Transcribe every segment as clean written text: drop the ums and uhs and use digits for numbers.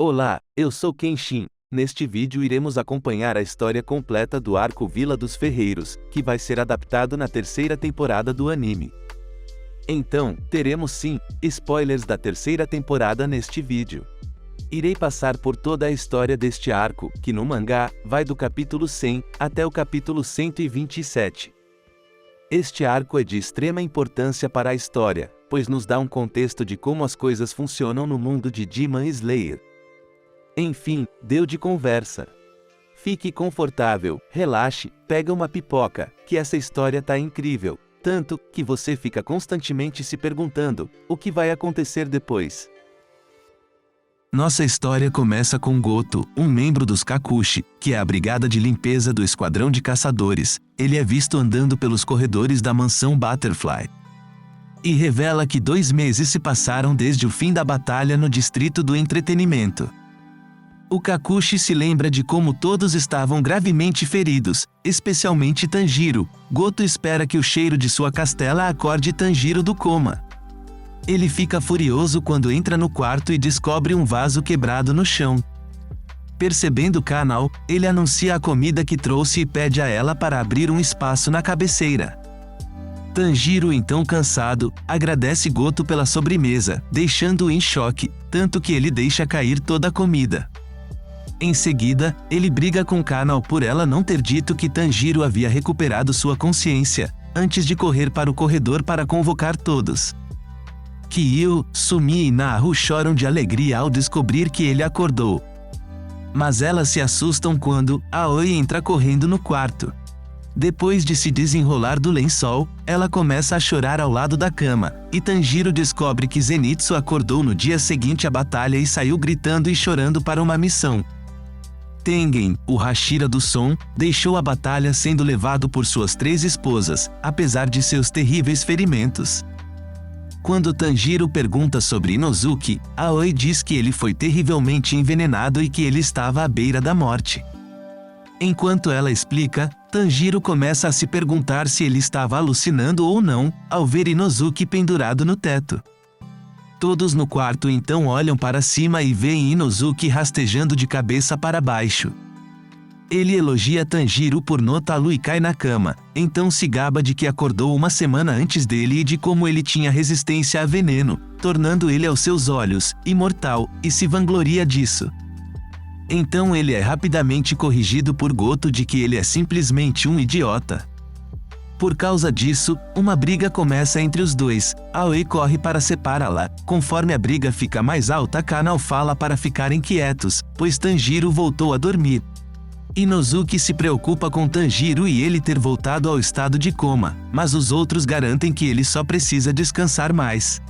Olá, eu sou Kenshin. Neste vídeo iremos acompanhar a história completa do arco Vila dos Ferreiros, que vai ser adaptado na terceira temporada do anime. Então, teremos sim, spoilers da terceira temporada neste vídeo. Irei passar por toda a história deste arco, que no mangá, vai do capítulo 100, até o capítulo 127. Este arco é de extrema importância para a história, pois nos dá um contexto de como as coisas funcionam no mundo de Demon Slayer. Enfim, deu de conversa. Fique confortável, relaxe, pega uma pipoca, que essa história tá incrível, tanto que você fica constantemente se perguntando, o que vai acontecer depois? Nossa história começa com Goto, um membro dos Kakushi, que é a brigada de limpeza do esquadrão de caçadores. Ele é visto andando pelos corredores da mansão Butterfly. E revela que 2 meses se passaram desde o fim da batalha no distrito do entretenimento. O Kakushi se lembra de como todos estavam gravemente feridos, especialmente Tanjiro. Goto espera que o cheiro de sua castela acorde Tanjiro do coma. Ele fica furioso quando entra no quarto e descobre um vaso quebrado no chão. Percebendo Kanao, ele anuncia a comida que trouxe e pede a ela para abrir um espaço na cabeceira. Tanjiro, então cansado, agradece Goto pela sobremesa, deixando-o em choque, tanto que ele deixa cair toda a comida. Em seguida, ele briga com Kanao por ela não ter dito que Tanjiro havia recuperado sua consciência, antes de correr para o corredor para convocar todos. Kyo, Sumi e Naru choram de alegria ao descobrir que ele acordou. Mas elas se assustam quando Aoi entra correndo no quarto. Depois de se desenrolar do lençol, ela começa a chorar ao lado da cama, e Tanjiro descobre que Zenitsu acordou no dia seguinte à batalha e saiu gritando e chorando para uma missão. Tengen, o Hashira do som, deixou a batalha sendo levado por suas 3 esposas, apesar de seus terríveis ferimentos. Quando Tanjiro pergunta sobre Inosuke, Aoi diz que ele foi terrivelmente envenenado e que ele estava à beira da morte. Enquanto ela explica, Tanjiro começa a se perguntar se ele estava alucinando ou não, ao ver Inosuke pendurado no teto. Todos no quarto então olham para cima e veem Inosuke rastejando de cabeça para baixo. Ele elogia Tanjiro por notá-lo e cai na cama, então se gaba de que acordou uma semana antes dele e de como ele tinha resistência a veneno, tornando ele aos seus olhos, imortal, e se vangloria disso. Então ele é rapidamente corrigido por Goto de que ele é simplesmente um idiota. Por causa disso, uma briga começa entre os dois. Aoi corre para separá-la. Conforme a briga fica mais alta, Kanao fala para ficarem quietos, pois Tanjiro voltou a dormir. Inosuke se preocupa com Tanjiro e ele ter voltado ao estado de coma, mas os outros garantem que ele só precisa descansar mais.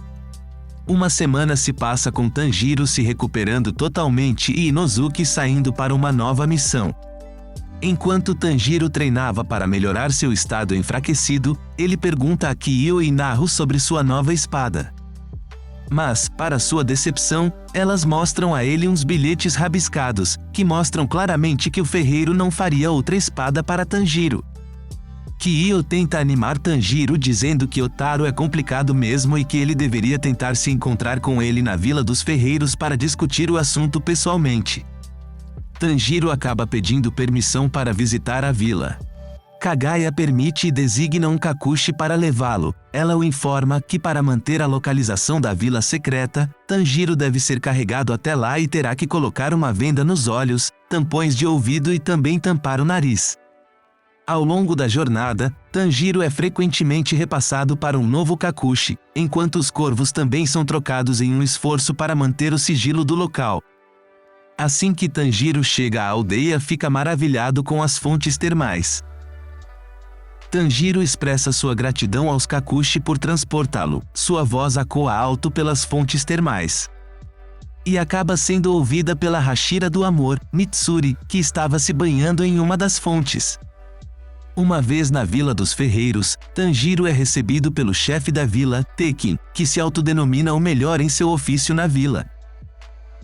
Uma semana se passa com Tanjiro se recuperando totalmente e Inosuke saindo para uma nova missão. Enquanto Tanjiro treinava para melhorar seu estado enfraquecido, ele pergunta a Kyo e Naru sobre sua nova espada. Mas, para sua decepção, elas mostram a ele uns bilhetes rabiscados, que mostram claramente que o ferreiro não faria outra espada para Tanjiro. Kyo tenta animar Tanjiro dizendo que Otaro é complicado mesmo e que ele deveria tentar se encontrar com ele na Vila dos Ferreiros para discutir o assunto pessoalmente. Tanjiro acaba pedindo permissão para visitar a vila. Kagaya permite e designa um Kakushi para levá-lo. Ela o informa que para manter a localização da vila secreta, Tanjiro deve ser carregado até lá e terá que colocar uma venda nos olhos, tampões de ouvido e também tampar o nariz. Ao longo da jornada, Tanjiro é frequentemente repassado para um novo Kakushi, enquanto os corvos também são trocados em um esforço para manter o sigilo do local. Assim que Tanjiro chega à aldeia, fica maravilhado com as fontes termais. Tanjiro expressa sua gratidão aos Kakushi por transportá-lo, sua voz ecoa alto pelas fontes termais. E acaba sendo ouvida pela Hashira do amor, Mitsuri, que estava se banhando em uma das fontes. Uma vez na Vila dos Ferreiros, Tanjiro é recebido pelo chefe da vila, Tekken, que se autodenomina o melhor em seu ofício na vila.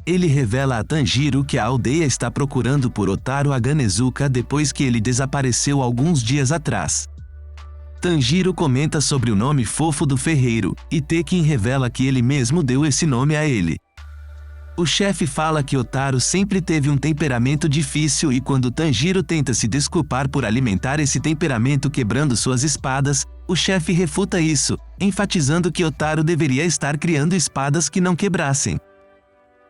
Ele revela a Tanjiro que a aldeia está procurando por Otaro Aganezuka depois que ele desapareceu alguns dias atrás. Tanjiro comenta sobre o nome fofo do ferreiro, e Tekken revela que ele mesmo deu esse nome a ele. O chefe fala que Otaru sempre teve um temperamento difícil e quando Tanjiro tenta se desculpar por alimentar esse temperamento quebrando suas espadas, o chefe refuta isso, enfatizando que Otaru deveria estar criando espadas que não quebrassem.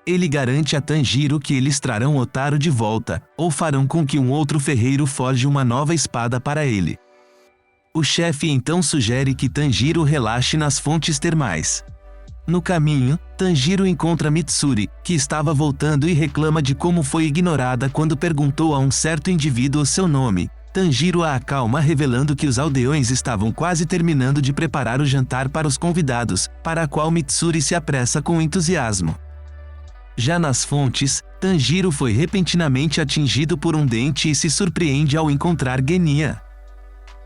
Ele garante a Tanjiro que eles trarão Otaru de volta, ou farão com que um outro ferreiro forje uma nova espada para ele. O chefe então sugere que Tanjiro relaxe nas fontes termais. No caminho, Tanjiro encontra Mitsuri, que estava voltando e reclama de como foi ignorada quando perguntou a um certo indivíduo seu nome. Tanjiro a acalma revelando que os aldeões estavam quase terminando de preparar o jantar para os convidados, para a qual Mitsuri se apressa com entusiasmo. Já nas fontes, Tanjiro foi repentinamente atingido por um dente e se surpreende ao encontrar Genya.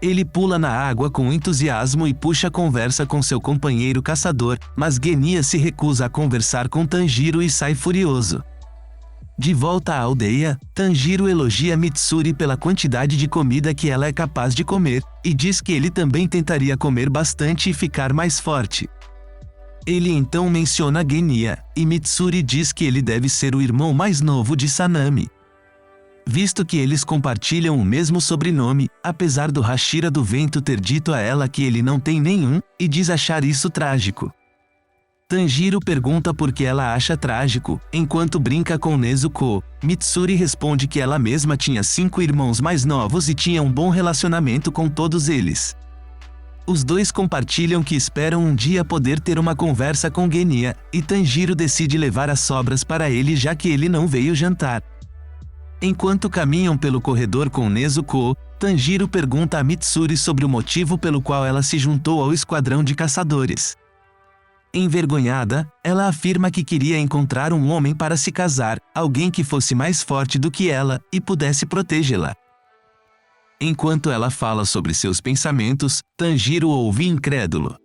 Ele pula na água com entusiasmo e puxa a conversa com seu companheiro caçador, mas Genya se recusa a conversar com Tanjiro e sai furioso. De volta à aldeia, Tanjiro elogia Mitsuri pela quantidade de comida que ela é capaz de comer, e diz que ele também tentaria comer bastante e ficar mais forte. Ele então menciona Genya, e Mitsuri diz que ele deve ser o irmão mais novo de Sanami. Visto que eles compartilham o mesmo sobrenome, apesar do Hashira do Vento ter dito a ela que ele não tem nenhum, e diz achar isso trágico. Tanjiro pergunta por que ela acha trágico, enquanto brinca com Nezuko. Mitsuri responde que ela mesma tinha 5 irmãos mais novos e tinha um bom relacionamento com todos eles. Os dois compartilham que esperam um dia poder ter uma conversa com Genya, e Tanjiro decide levar as sobras para ele já que ele não veio jantar. Enquanto caminham pelo corredor com Nezuko, Tanjiro pergunta a Mitsuri sobre o motivo pelo qual ela se juntou ao esquadrão de caçadores. Envergonhada, ela afirma que queria encontrar um homem para se casar, alguém que fosse mais forte do que ela e pudesse protegê-la. Enquanto ela fala sobre seus pensamentos, Tanjiro ouve incrédulo.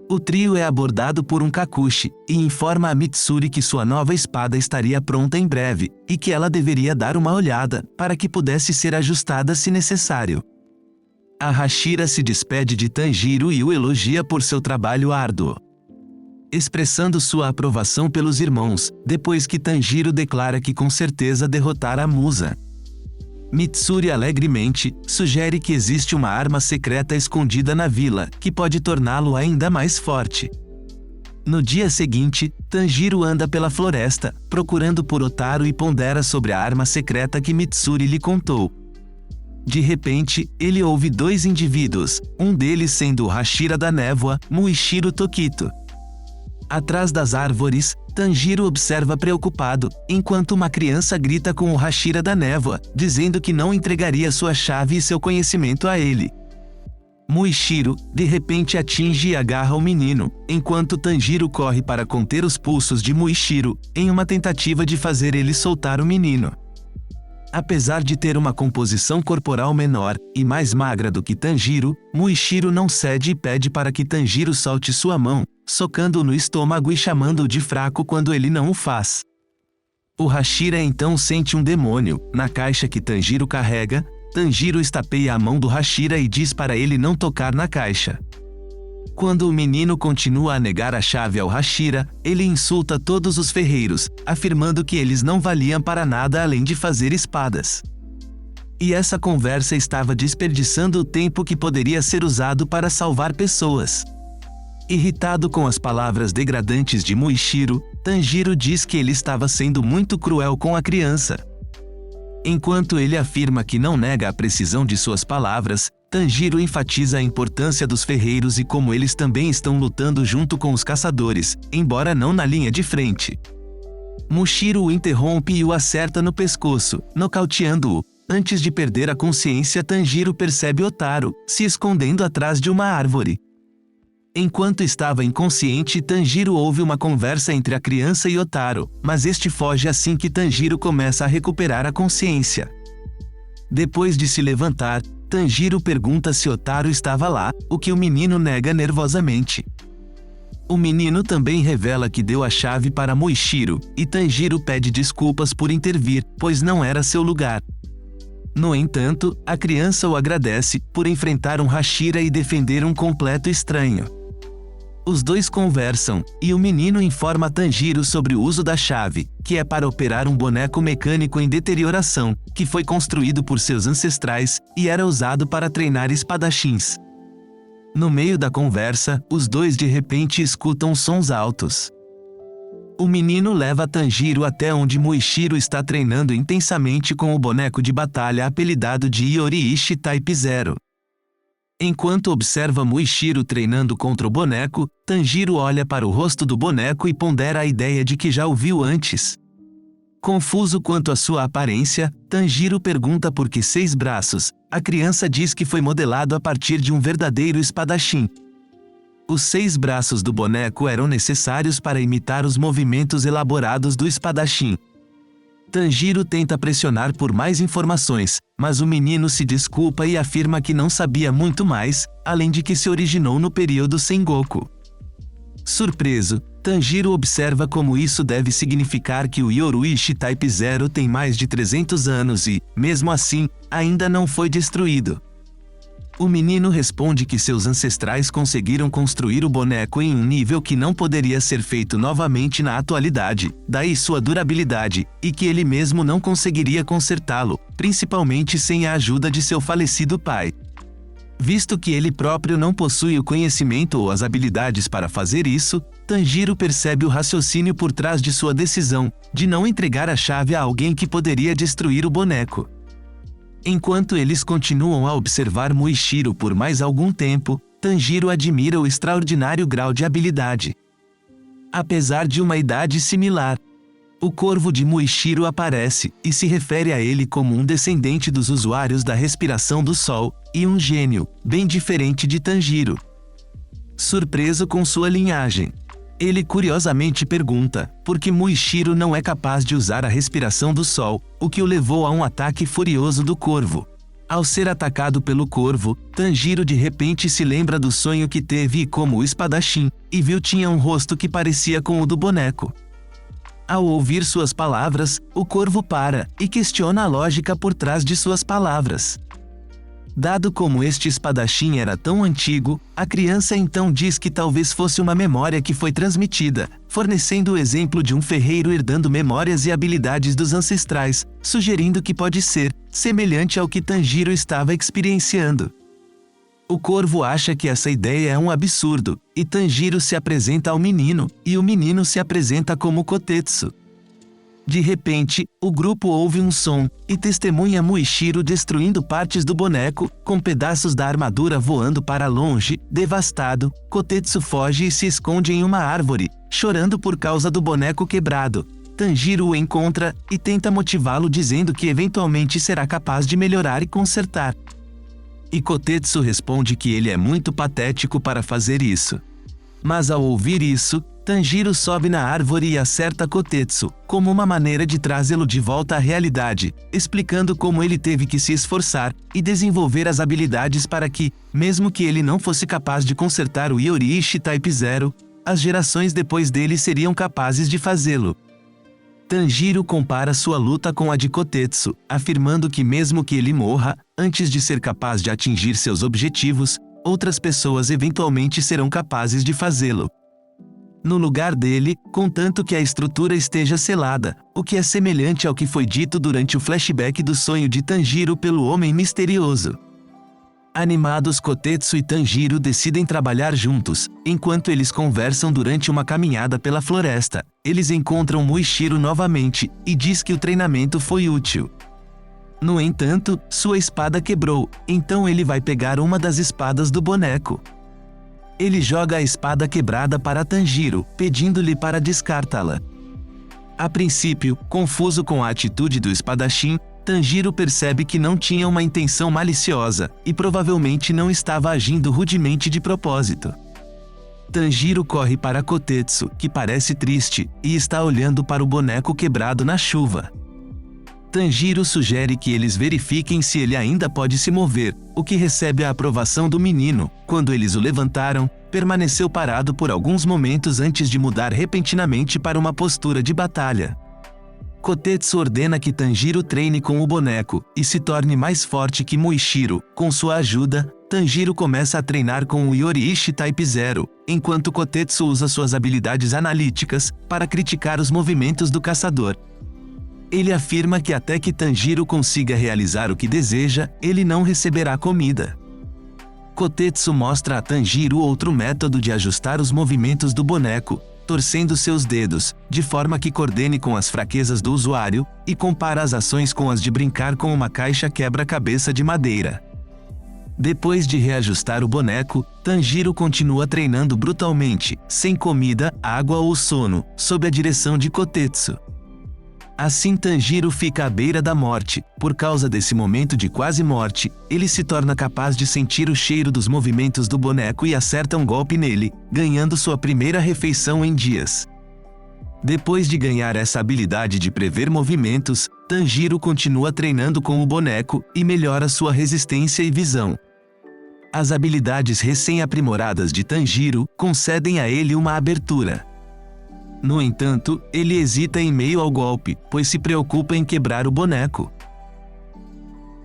O trio é abordado por um Kakushi, e informa a Mitsuri que sua nova espada estaria pronta em breve, e que ela deveria dar uma olhada, para que pudesse ser ajustada se necessário. A Hashira se despede de Tanjiro e o elogia por seu trabalho árduo, expressando sua aprovação pelos irmãos, depois que Tanjiro declara que com certeza derrotará a musa. Mitsuri alegremente sugere que existe uma arma secreta escondida na vila, que pode torná-lo ainda mais forte. No dia seguinte, Tanjiro anda pela floresta, procurando por Otaru e pondera sobre a arma secreta que Mitsuri lhe contou. De repente, ele ouve 2 indivíduos, um deles sendo o Hashira da Névoa, Muishiro Tokito. Atrás das árvores, Tanjiro observa preocupado, enquanto uma criança grita com o Hashira da Névoa, dizendo que não entregaria sua chave e seu conhecimento a ele. Muishiro, de repente atinge e agarra o menino, enquanto Tanjiro corre para conter os pulsos de Muishiro, em uma tentativa de fazer ele soltar o menino. Apesar de ter uma composição corporal menor e mais magra do que Tanjiro, Muishiro não cede e pede para que Tanjiro solte sua mão, socando-o no estômago e chamando-o de fraco quando ele não o faz. O Hashira então sente um demônio. Na caixa que Tanjiro carrega, Tanjiro estapeia a mão do Hashira e diz para ele não tocar na caixa. Quando o menino continua a negar a chave ao Hashira, ele insulta todos os ferreiros, afirmando que eles não valiam para nada além de fazer espadas. E essa conversa estava desperdiçando o tempo que poderia ser usado para salvar pessoas. Irritado com as palavras degradantes de Muishiro, Tanjiro diz que ele estava sendo muito cruel com a criança. Enquanto ele afirma que não nega a precisão de suas palavras, Tanjiro enfatiza a importância dos ferreiros e como eles também estão lutando junto com os caçadores, embora não na linha de frente. Mushiro o interrompe e o acerta no pescoço, nocauteando-o. Antes de perder a consciência, Tanjiro percebe Otaru, se escondendo atrás de uma árvore. Enquanto estava inconsciente, Tanjiro ouve uma conversa entre a criança e Otaru, mas este foge assim que Tanjiro começa a recuperar a consciência. Depois de se levantar, Tanjiro pergunta se Otaru estava lá, o que o menino nega nervosamente. O menino também revela que deu a chave para Muishiro, e Tanjiro pede desculpas por intervir, pois não era seu lugar. No entanto, a criança o agradece por enfrentar um Hashira e defender um completo estranho. Os dois conversam, e o menino informa Tanjiro sobre o uso da chave, que é para operar um boneco mecânico em deterioração, que foi construído por seus ancestrais, e era usado para treinar espadachins. No meio da conversa, os dois de repente escutam sons altos. O menino leva Tanjiro até onde Muishiro está treinando intensamente com o boneco de batalha apelidado de Iori-ishi Type 0. Enquanto observa Muishiro treinando contra o boneco, Tanjiro olha para o rosto do boneco e pondera a ideia de que já o viu antes. Confuso quanto à sua aparência, Tanjiro pergunta por que 6 braços. A criança diz que foi modelado a partir de um verdadeiro espadachim. Os 6 braços do boneco eram necessários para imitar os movimentos elaborados do espadachim. Tanjiro tenta pressionar por mais informações, mas o menino se desculpa e afirma que não sabia muito mais, além de que se originou no período Sengoku. Surpreso, Tanjiro observa como isso deve significar que o Yoruishi Type 0 tem mais de 300 anos e, mesmo assim, ainda não foi destruído. O menino responde que seus ancestrais conseguiram construir o boneco em um nível que não poderia ser feito novamente na atualidade, daí sua durabilidade, e que ele mesmo não conseguiria consertá-lo, principalmente sem a ajuda de seu falecido pai. Visto que ele próprio não possui o conhecimento ou as habilidades para fazer isso, Tanjiro percebe o raciocínio por trás de sua decisão, de não entregar a chave a alguém que poderia destruir o boneco. Enquanto eles continuam a observar Muishiro por mais algum tempo, Tanjiro admira o extraordinário grau de habilidade. Apesar de uma idade similar, o corvo de Muishiro aparece e se refere a ele como um descendente dos usuários da respiração do sol, e um gênio, bem diferente de Tanjiro. Surpreso com sua linhagem, ele curiosamente pergunta por que Muishiro não é capaz de usar a respiração do sol, o que o levou a um ataque furioso do corvo. Ao ser atacado pelo corvo, Tanjiro de repente se lembra do sonho que teve e como o espadachim, e viu tinha um rosto que parecia com o do boneco. Ao ouvir suas palavras, o corvo para e questiona a lógica por trás de suas palavras. Dado como este espadachim era tão antigo, a criança então diz que talvez fosse uma memória que foi transmitida, fornecendo o exemplo de um ferreiro herdando memórias e habilidades dos ancestrais, sugerindo que pode ser semelhante ao que Tanjiro estava experienciando. O corvo acha que essa ideia é um absurdo, e Tanjiro se apresenta ao menino, e o menino se apresenta como Kotetsu. De repente, o grupo ouve um som, e testemunha Muishiro destruindo partes do boneco, com pedaços da armadura voando para longe. Devastado, Kotetsu foge e se esconde em uma árvore, chorando por causa do boneco quebrado. Tanjiro o encontra, e tenta motivá-lo dizendo que eventualmente será capaz de melhorar e consertar. E Kotetsu responde que ele é muito patético para fazer isso. Mas ao ouvir isso, Tanjiro sobe na árvore e acerta Kotetsu, como uma maneira de trazê-lo de volta à realidade, explicando como ele teve que se esforçar e desenvolver as habilidades para que, mesmo que ele não fosse capaz de consertar o Yoruishi Type 0, as gerações depois dele seriam capazes de fazê-lo. Tanjiro compara sua luta com a de Kotetsu, afirmando que mesmo que ele morra, antes de ser capaz de atingir seus objetivos, outras pessoas eventualmente serão capazes de fazê-lo. No lugar dele, contanto que a estrutura esteja selada, o que é semelhante ao que foi dito durante o flashback do sonho de Tanjiro pelo Homem Misterioso. Animados, Kotetsu e Tanjiro decidem trabalhar juntos. Enquanto eles conversam durante uma caminhada pela floresta, eles encontram Muishiro novamente, e diz que o treinamento foi útil. No entanto, sua espada quebrou, então ele vai pegar uma das espadas do boneco. Ele joga a espada quebrada para Tanjiro, pedindo-lhe para descartá-la. A princípio, confuso com a atitude do espadachim, Tanjiro percebe que não tinha uma intenção maliciosa, e provavelmente não estava agindo rudemente de propósito. Tanjiro corre para Kotetsu, que parece triste, e está olhando para o boneco quebrado na chuva. Tanjiro sugere que eles verifiquem se ele ainda pode se mover, o que recebe a aprovação do menino. Quando eles o levantaram, permaneceu parado por alguns momentos antes de mudar repentinamente para uma postura de batalha. Kotetsu ordena que Tanjiro treine com o boneco e se torne mais forte que Muishiro. Com sua ajuda, Tanjiro começa a treinar com o Yoriishi Type 0, enquanto Kotetsu usa suas habilidades analíticas para criticar os movimentos do caçador. Ele afirma que até que Tanjiro consiga realizar o que deseja, ele não receberá comida. Kotetsu mostra a Tanjiro outro método de ajustar os movimentos do boneco, torcendo seus dedos, de forma que coordene com as fraquezas do usuário, e compara as ações com as de brincar com uma caixa quebra-cabeça de madeira. Depois de reajustar o boneco, Tanjiro continua treinando brutalmente, sem comida, água ou sono, sob a direção de Kotetsu. Assim Tanjiro fica à beira da morte. Por causa desse momento de quase morte, ele se torna capaz de sentir o cheiro dos movimentos do boneco e acerta um golpe nele, ganhando sua primeira refeição em dias. Depois de ganhar essa habilidade de prever movimentos, Tanjiro continua treinando com o boneco e melhora sua resistência e visão. As habilidades recém-aprimoradas de Tanjiro concedem a ele uma abertura. No entanto, ele hesita em meio ao golpe, pois se preocupa em quebrar o boneco.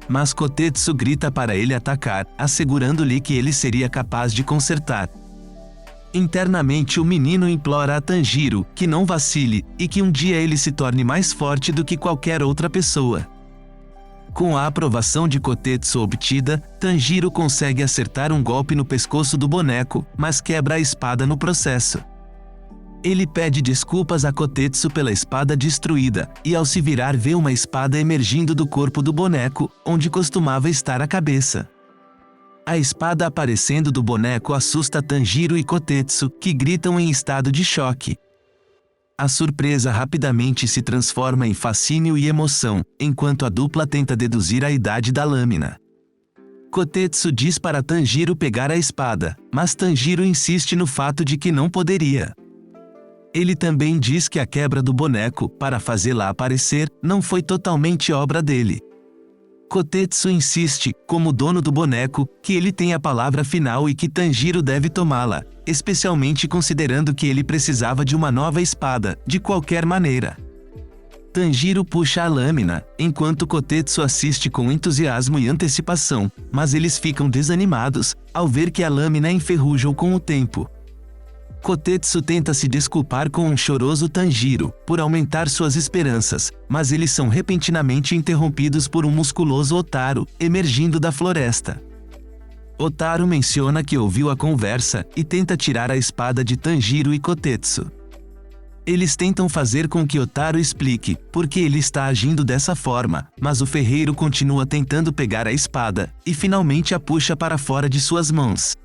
Mas Kotetsu grita para ele atacar, assegurando-lhe que ele seria capaz de consertar. Internamente o menino implora a Tanjiro que não vacile e que um dia ele se torne mais forte do que qualquer outra pessoa. Com a aprovação de Kotetsu obtida, Tanjiro consegue acertar um golpe no pescoço do boneco, mas quebra a espada no processo. Ele pede desculpas a Kotetsu pela espada destruída, e ao se virar vê uma espada emergindo do corpo do boneco, onde costumava estar a cabeça. A espada aparecendo do boneco assusta Tanjiro e Kotetsu, que gritam em estado de choque. A surpresa rapidamente se transforma em fascínio e emoção, enquanto a dupla tenta deduzir a idade da lâmina. Kotetsu diz para Tanjiro pegar a espada, mas Tanjiro insiste no fato de que não poderia. Ele também diz que a quebra do boneco, para fazê-la aparecer, não foi totalmente obra dele. Kotetsu insiste, como dono do boneco, que ele tem a palavra final e que Tanjiro deve tomá-la, especialmente considerando que ele precisava de uma nova espada, de qualquer maneira. Tanjiro puxa a lâmina, enquanto Kotetsu assiste com entusiasmo e antecipação, mas eles ficam desanimados, ao ver que a lâmina enferruja com o tempo. Kotetsu tenta se desculpar com um choroso Tanjiro, por aumentar suas esperanças, mas eles são repentinamente interrompidos por um musculoso Otaru, emergindo da floresta. Otaru menciona que ouviu a conversa, e tenta tirar a espada de Tanjiro e Kotetsu. Eles tentam fazer com que Otaru explique por que ele está agindo dessa forma, mas o ferreiro continua tentando pegar a espada, e finalmente a puxa para fora de suas mãos.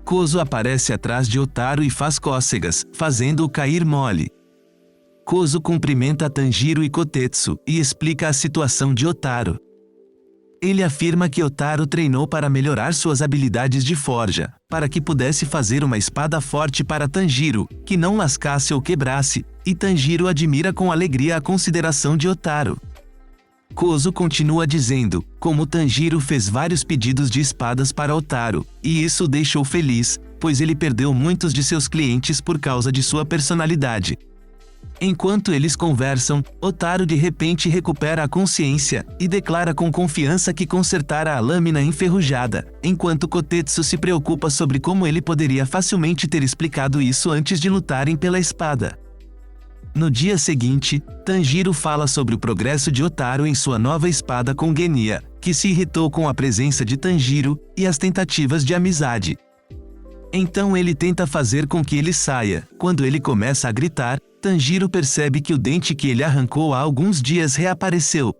Kozo aparece atrás de Otaru e faz cócegas, fazendo-o cair mole. Kozo cumprimenta Tanjiro e Kotetsu, e explica a situação de Otaru. Ele afirma que Otaru treinou para melhorar suas habilidades de forja, para que pudesse fazer uma espada forte para Tanjiro, que não lascasse ou quebrasse, e Tanjiro admira com alegria a consideração de Otaru. Kozo continua dizendo, como Tanjiro fez vários pedidos de espadas para Otaru, e isso o deixou feliz, pois ele perdeu muitos de seus clientes por causa de sua personalidade. Enquanto eles conversam, Otaru de repente recupera a consciência, e declara com confiança que consertara a lâmina enferrujada, enquanto Kotetsu se preocupa sobre como ele poderia facilmente ter explicado isso antes de lutarem pela espada. No dia seguinte, Tanjiro fala sobre o progresso de Otaru em sua nova espada com Genya, que se irritou com a presença de Tanjiro, e as tentativas de amizade. Então ele tenta fazer com que ele saia. Quando ele começa a gritar, Tanjiro percebe que o dente que ele arrancou há alguns dias reapareceu.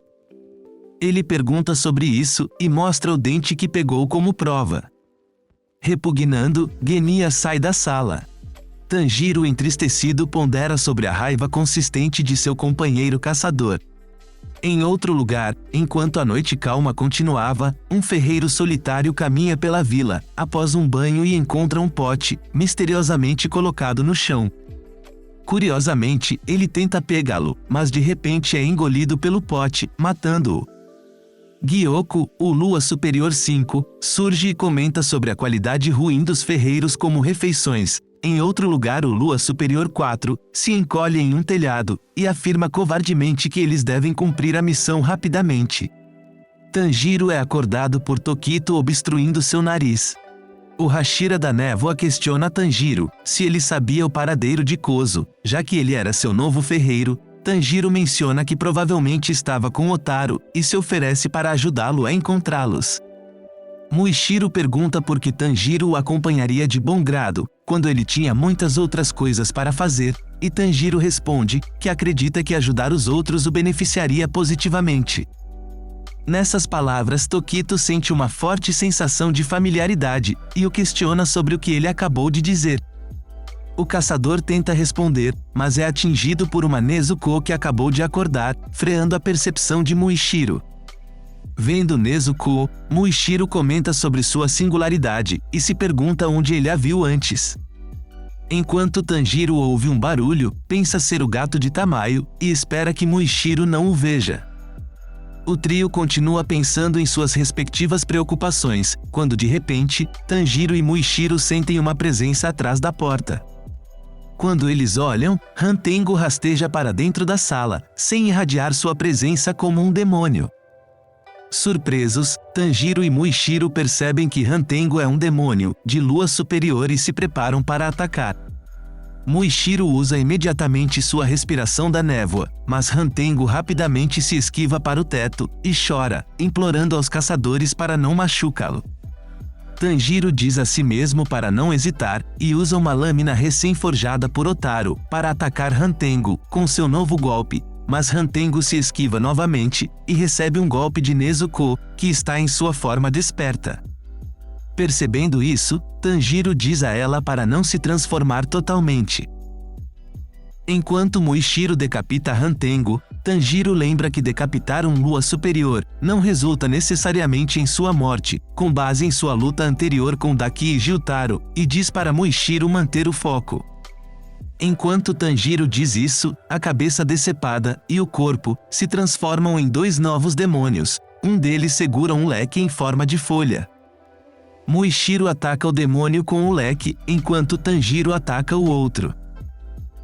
Ele pergunta sobre isso, e mostra o dente que pegou como prova. Repugnando, Genya sai da sala. Tanjiro entristecido pondera sobre a raiva consistente de seu companheiro caçador. Em outro lugar, enquanto a noite calma continuava, um ferreiro solitário caminha pela vila, após um banho e encontra um pote, misteriosamente colocado no chão. Curiosamente, ele tenta pegá-lo, mas de repente é engolido pelo pote, matando-o. Gyoko, o Lua Superior 5, surge e comenta sobre a qualidade ruim dos ferreiros como refeições. Em outro lugar, o Lua Superior 4 se encolhe em um telhado e afirma covardemente que eles devem cumprir a missão rapidamente. Tanjiro é acordado por Tokito obstruindo seu nariz. O Hashira da Névoa questiona Tanjiro se ele sabia o paradeiro de Kozo, já que ele era seu novo ferreiro. Tanjiro menciona que provavelmente estava com Otaro e se oferece para ajudá-lo a encontrá-los. Muishiro pergunta por que Tanjiro o acompanharia de bom grado, quando ele tinha muitas outras coisas para fazer, e Tanjiro responde que acredita que ajudar os outros o beneficiaria positivamente. Nessas palavras, Tokito sente uma forte sensação de familiaridade e o questiona sobre o que ele acabou de dizer. O caçador tenta responder, mas é atingido por uma Nezuko que acabou de acordar, freando a percepção de Muishiro. Vendo Nezuko, Muishiro comenta sobre sua singularidade e se pergunta onde ele a viu antes. Enquanto Tanjiro ouve um barulho, pensa ser o gato de Tamayo e espera que Muishiro não o veja. O trio continua pensando em suas respectivas preocupações, quando de repente, Tanjiro e Muishiro sentem uma presença atrás da porta. Quando eles olham, Hantengo rasteja para dentro da sala, sem irradiar sua presença como um demônio. Surpresos, Tanjiro e Muishiro percebem que Hantengo é um demônio de lua superior e se preparam para atacar. Muishiro usa imediatamente sua respiração da névoa, mas Hantengo rapidamente se esquiva para o teto e chora, implorando aos caçadores para não machucá-lo. Tanjiro diz a si mesmo para não hesitar e usa uma lâmina recém-forjada por Otaro para atacar Hantengo com seu novo golpe, mas Hantengo se esquiva novamente e recebe um golpe de Nezuko, que está em sua forma desperta. Percebendo isso, Tanjiro diz a ela para não se transformar totalmente. Enquanto Muishiro decapita Hantengo, Tanjiro lembra que decapitar um Lua Superior não resulta necessariamente em sua morte, com base em sua luta anterior com Daki e Gyutaro, e diz para Muishiro manter o foco. Enquanto Tanjiro diz isso, a cabeça decepada e o corpo se transformam em dois novos demônios. Um deles segura um leque em forma de folha. Muishiro ataca o demônio com o leque, enquanto Tanjiro ataca o outro.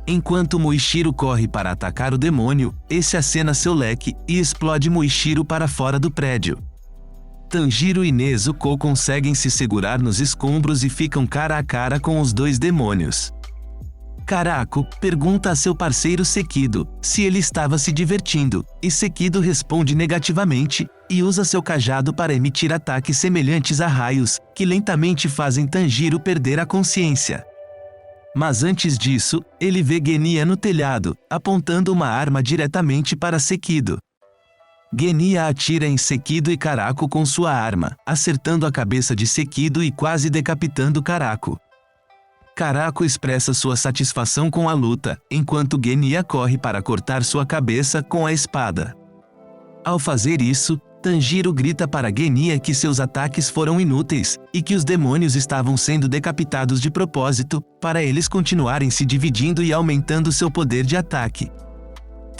Enquanto Muishiro corre para atacar o demônio, esse acena seu leque e explode Muishiro para fora do prédio. Tanjiro e Nezuko conseguem se segurar nos escombros e ficam cara a cara com os dois demônios. Karako pergunta a seu parceiro Sekido se ele estava se divertindo, e Sekido responde negativamente e usa seu cajado para emitir ataques semelhantes a raios, que lentamente fazem Tanjiro perder a consciência. Mas antes disso, ele vê Genya no telhado, apontando uma arma diretamente para Sekido. Genya atira em Sekido e Karako com sua arma, acertando a cabeça de Sekido e quase decapitando Karako. Karako expressa sua satisfação com a luta, enquanto Genya corre para cortar sua cabeça com a espada. Ao fazer isso, Tanjiro grita para Genya que seus ataques foram inúteis, e que os demônios estavam sendo decapitados de propósito, para eles continuarem se dividindo e aumentando seu poder de ataque.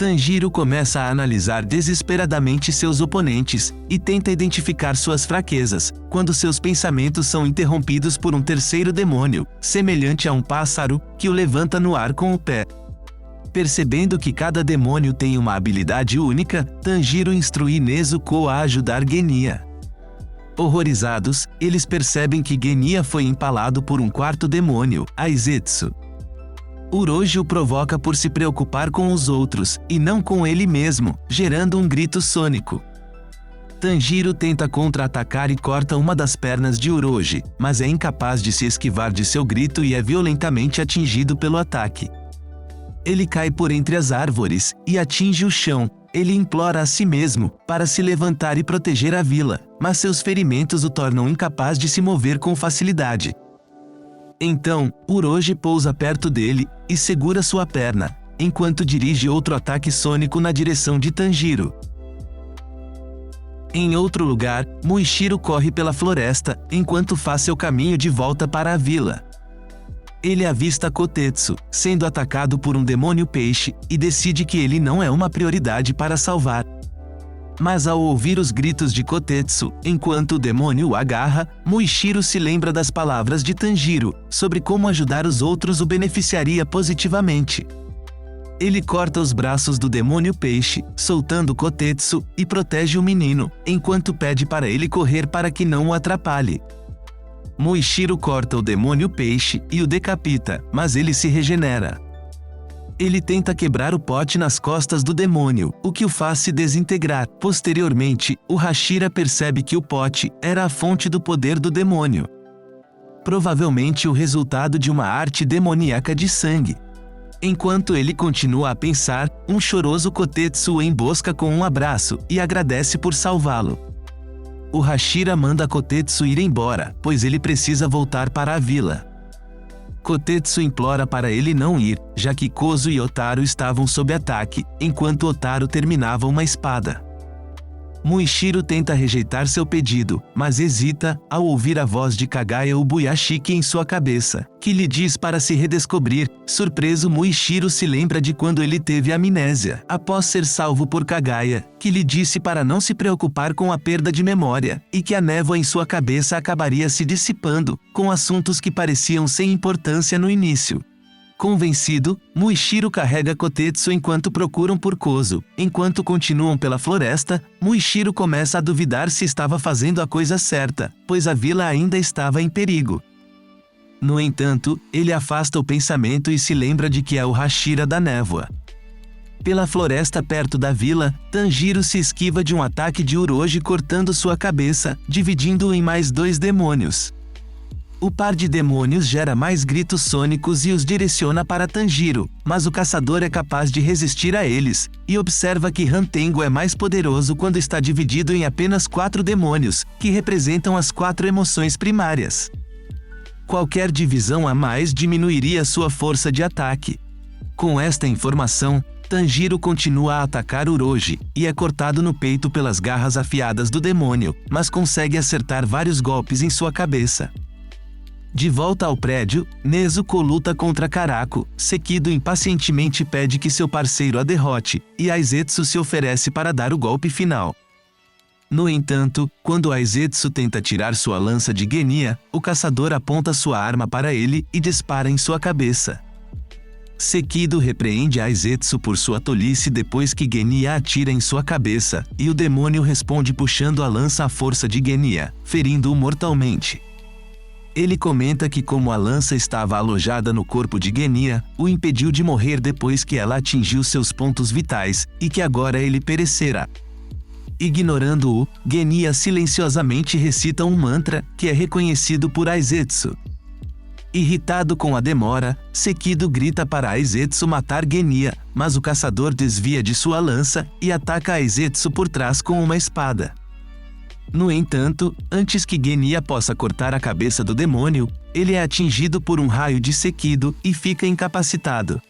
Tanjiro começa a analisar desesperadamente seus oponentes, e tenta identificar suas fraquezas, quando seus pensamentos são interrompidos por um terceiro demônio, semelhante a um pássaro, que o levanta no ar com o pé. Percebendo que cada demônio tem uma habilidade única, Tanjiro instrui Nezuko a ajudar Genya. Horrorizados, eles percebem que Genya foi empalado por um quarto demônio, Aizetsu. Uroji o provoca por se preocupar com os outros, e não com ele mesmo, gerando um grito sônico. Tanjiro tenta contra-atacar e corta uma das pernas de Uroji, mas é incapaz de se esquivar de seu grito e é violentamente atingido pelo ataque. Ele cai por entre as árvores, e atinge o chão. Ele implora a si mesmo, para se levantar e proteger a vila, mas seus ferimentos o tornam incapaz de se mover com facilidade. Então, Uroji pousa perto dele, e segura sua perna, enquanto dirige outro ataque sônico na direção de Tanjiro. Em outro lugar, Muishiro corre pela floresta, enquanto faz seu caminho de volta para a vila. Ele avista Kotetsu, sendo atacado por um demônio peixe, e decide que ele não é uma prioridade para salvar. Mas ao ouvir os gritos de Kotetsu, enquanto o demônio o agarra, Muishiro se lembra das palavras de Tanjiro, sobre como ajudar os outros o beneficiaria positivamente. Ele corta os braços do demônio peixe, soltando Kotetsu, e protege o menino, enquanto pede para ele correr para que não o atrapalhe. Muishiro corta o demônio peixe e o decapita, mas ele se regenera. Ele tenta quebrar o pote nas costas do demônio, o que o faz se desintegrar. Posteriormente, o Hashira percebe que o pote era a fonte do poder do demônio. Provavelmente o resultado de uma arte demoníaca de sangue. Enquanto ele continua a pensar, um choroso Kotetsu o embosca com um abraço e agradece por salvá-lo. O Hashira manda Kotetsu ir embora, pois ele precisa voltar para a vila. Kotetsu implora para ele não ir, já que Kozo e Otaro estavam sob ataque, enquanto Otaro terminava uma espada. Muishiro tenta rejeitar seu pedido, mas hesita ao ouvir a voz de Kagaya Ubuyashiki em sua cabeça, que lhe diz para se redescobrir. Surpreso, Muishiro se lembra de quando ele teve amnésia, após ser salvo por Kagaya, que lhe disse para não se preocupar com a perda de memória, e que a névoa em sua cabeça acabaria se dissipando, com assuntos que pareciam sem importância no início. Convencido, Muishiro carrega Kotetsu enquanto procuram por Kozo. Enquanto continuam pela floresta, Muishiro começa a duvidar se estava fazendo a coisa certa, pois a vila ainda estava em perigo. No entanto, ele afasta o pensamento e se lembra de que é o Hashira da névoa. Pela floresta perto da vila, Tanjiro se esquiva de um ataque de Uroji cortando sua cabeça, dividindo-o em mais 2 demônios. O par de demônios gera mais gritos sônicos e os direciona para Tanjiro, mas o caçador é capaz de resistir a eles, e observa que Hantengo é mais poderoso quando está dividido em apenas 4 demônios, que representam as 4 emoções primárias. Qualquer divisão a mais diminuiria sua força de ataque. Com esta informação, Tanjiro continua a atacar Uroji, e é cortado no peito pelas garras afiadas do demônio, mas consegue acertar vários golpes em sua cabeça. De volta ao prédio, Nezuko luta contra Karako. Sekido impacientemente pede que seu parceiro a derrote, e Aizetsu se oferece para dar o golpe final. No entanto, quando Aizetsu tenta tirar sua lança de Genya, o caçador aponta sua arma para ele e dispara em sua cabeça. Sekido repreende Aizetsu por sua tolice depois que Genya atira em sua cabeça, e o demônio responde puxando a lança à força de Genya, ferindo-o mortalmente. Ele comenta que como a lança estava alojada no corpo de Genya, o impediu de morrer depois que ela atingiu seus pontos vitais, e que agora ele perecerá. Ignorando-o, Genya silenciosamente recita um mantra, que é reconhecido por Aizetsu. Irritado com a demora, Sekido grita para Aizetsu matar Genya, mas o caçador desvia de sua lança, e ataca Aizetsu por trás com uma espada. No entanto, antes que Genya possa cortar a cabeça do demônio, ele é atingido por um raio de Sekido e fica incapacitado.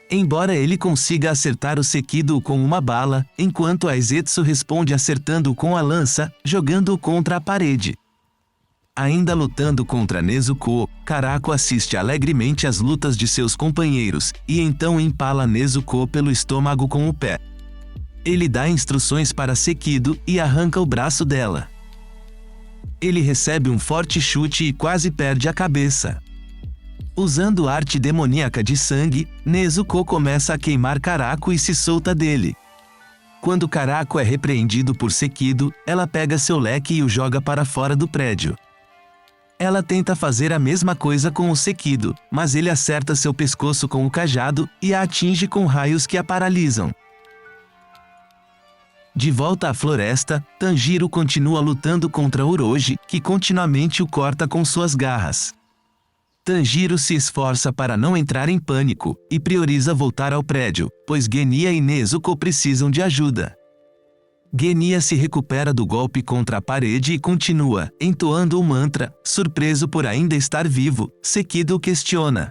Embora ele consiga acertar o Sekido com uma bala, enquanto Aizetsu responde acertando-o com a lança, jogando-o contra a parede. Ainda lutando contra Nezuko, Karako assiste alegremente às lutas de seus companheiros, e então empala Nezuko pelo estômago com o pé. Ele dá instruções para Sekido e arranca o braço dela. Ele recebe um forte chute e quase perde a cabeça. Usando arte demoníaca de sangue, Nezuko começa a queimar Karako e se solta dele. Quando Karako é repreendido por Sekido, ela pega seu leque e o joga para fora do prédio. Ela tenta fazer a mesma coisa com o Sekido, mas ele acerta seu pescoço com o cajado e a atinge com raios que a paralisam. De volta à floresta, Tanjiro continua lutando contra Uroji, que continuamente o corta com suas garras. Tanjiro se esforça para não entrar em pânico, e prioriza voltar ao prédio, pois Genya e Nezuko precisam de ajuda. Genya se recupera do golpe contra a parede e continua, entoando o mantra. Surpreso por ainda estar vivo, Sekido o questiona.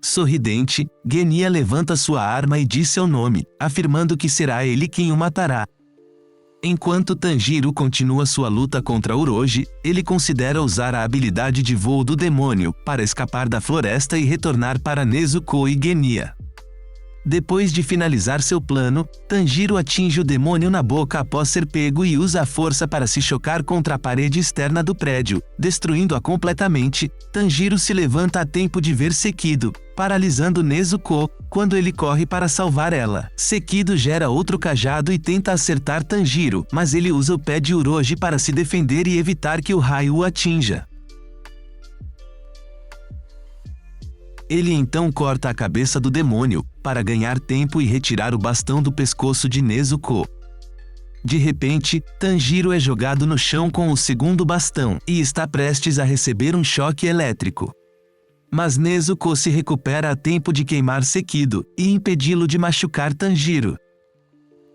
Sorridente, Genya levanta sua arma e diz seu nome, afirmando que será ele quem o matará. Enquanto Tanjiro continua sua luta contra Uroji, ele considera usar a habilidade de voo do demônio para escapar da floresta e retornar para Nezuko e Genya. Depois de finalizar seu plano, Tanjiro atinge o demônio na boca após ser pego e usa a força para se chocar contra a parede externa do prédio, destruindo-a completamente. Tanjiro se levanta a tempo de ver Sekido, paralisando Nezuko, quando ele corre para salvar ela. Sekido gera outro cajado e tenta acertar Tanjiro, mas ele usa o pé de Uroji para se defender e evitar que o raio o atinja. Ele então corta a cabeça do demônio, para ganhar tempo e retirar o bastão do pescoço de Nezuko. De repente, Tanjiro é jogado no chão com o segundo bastão, e está prestes a receber um choque elétrico. Mas Nezuko se recupera a tempo de queimar Sekido, e impedi-lo de machucar Tanjiro.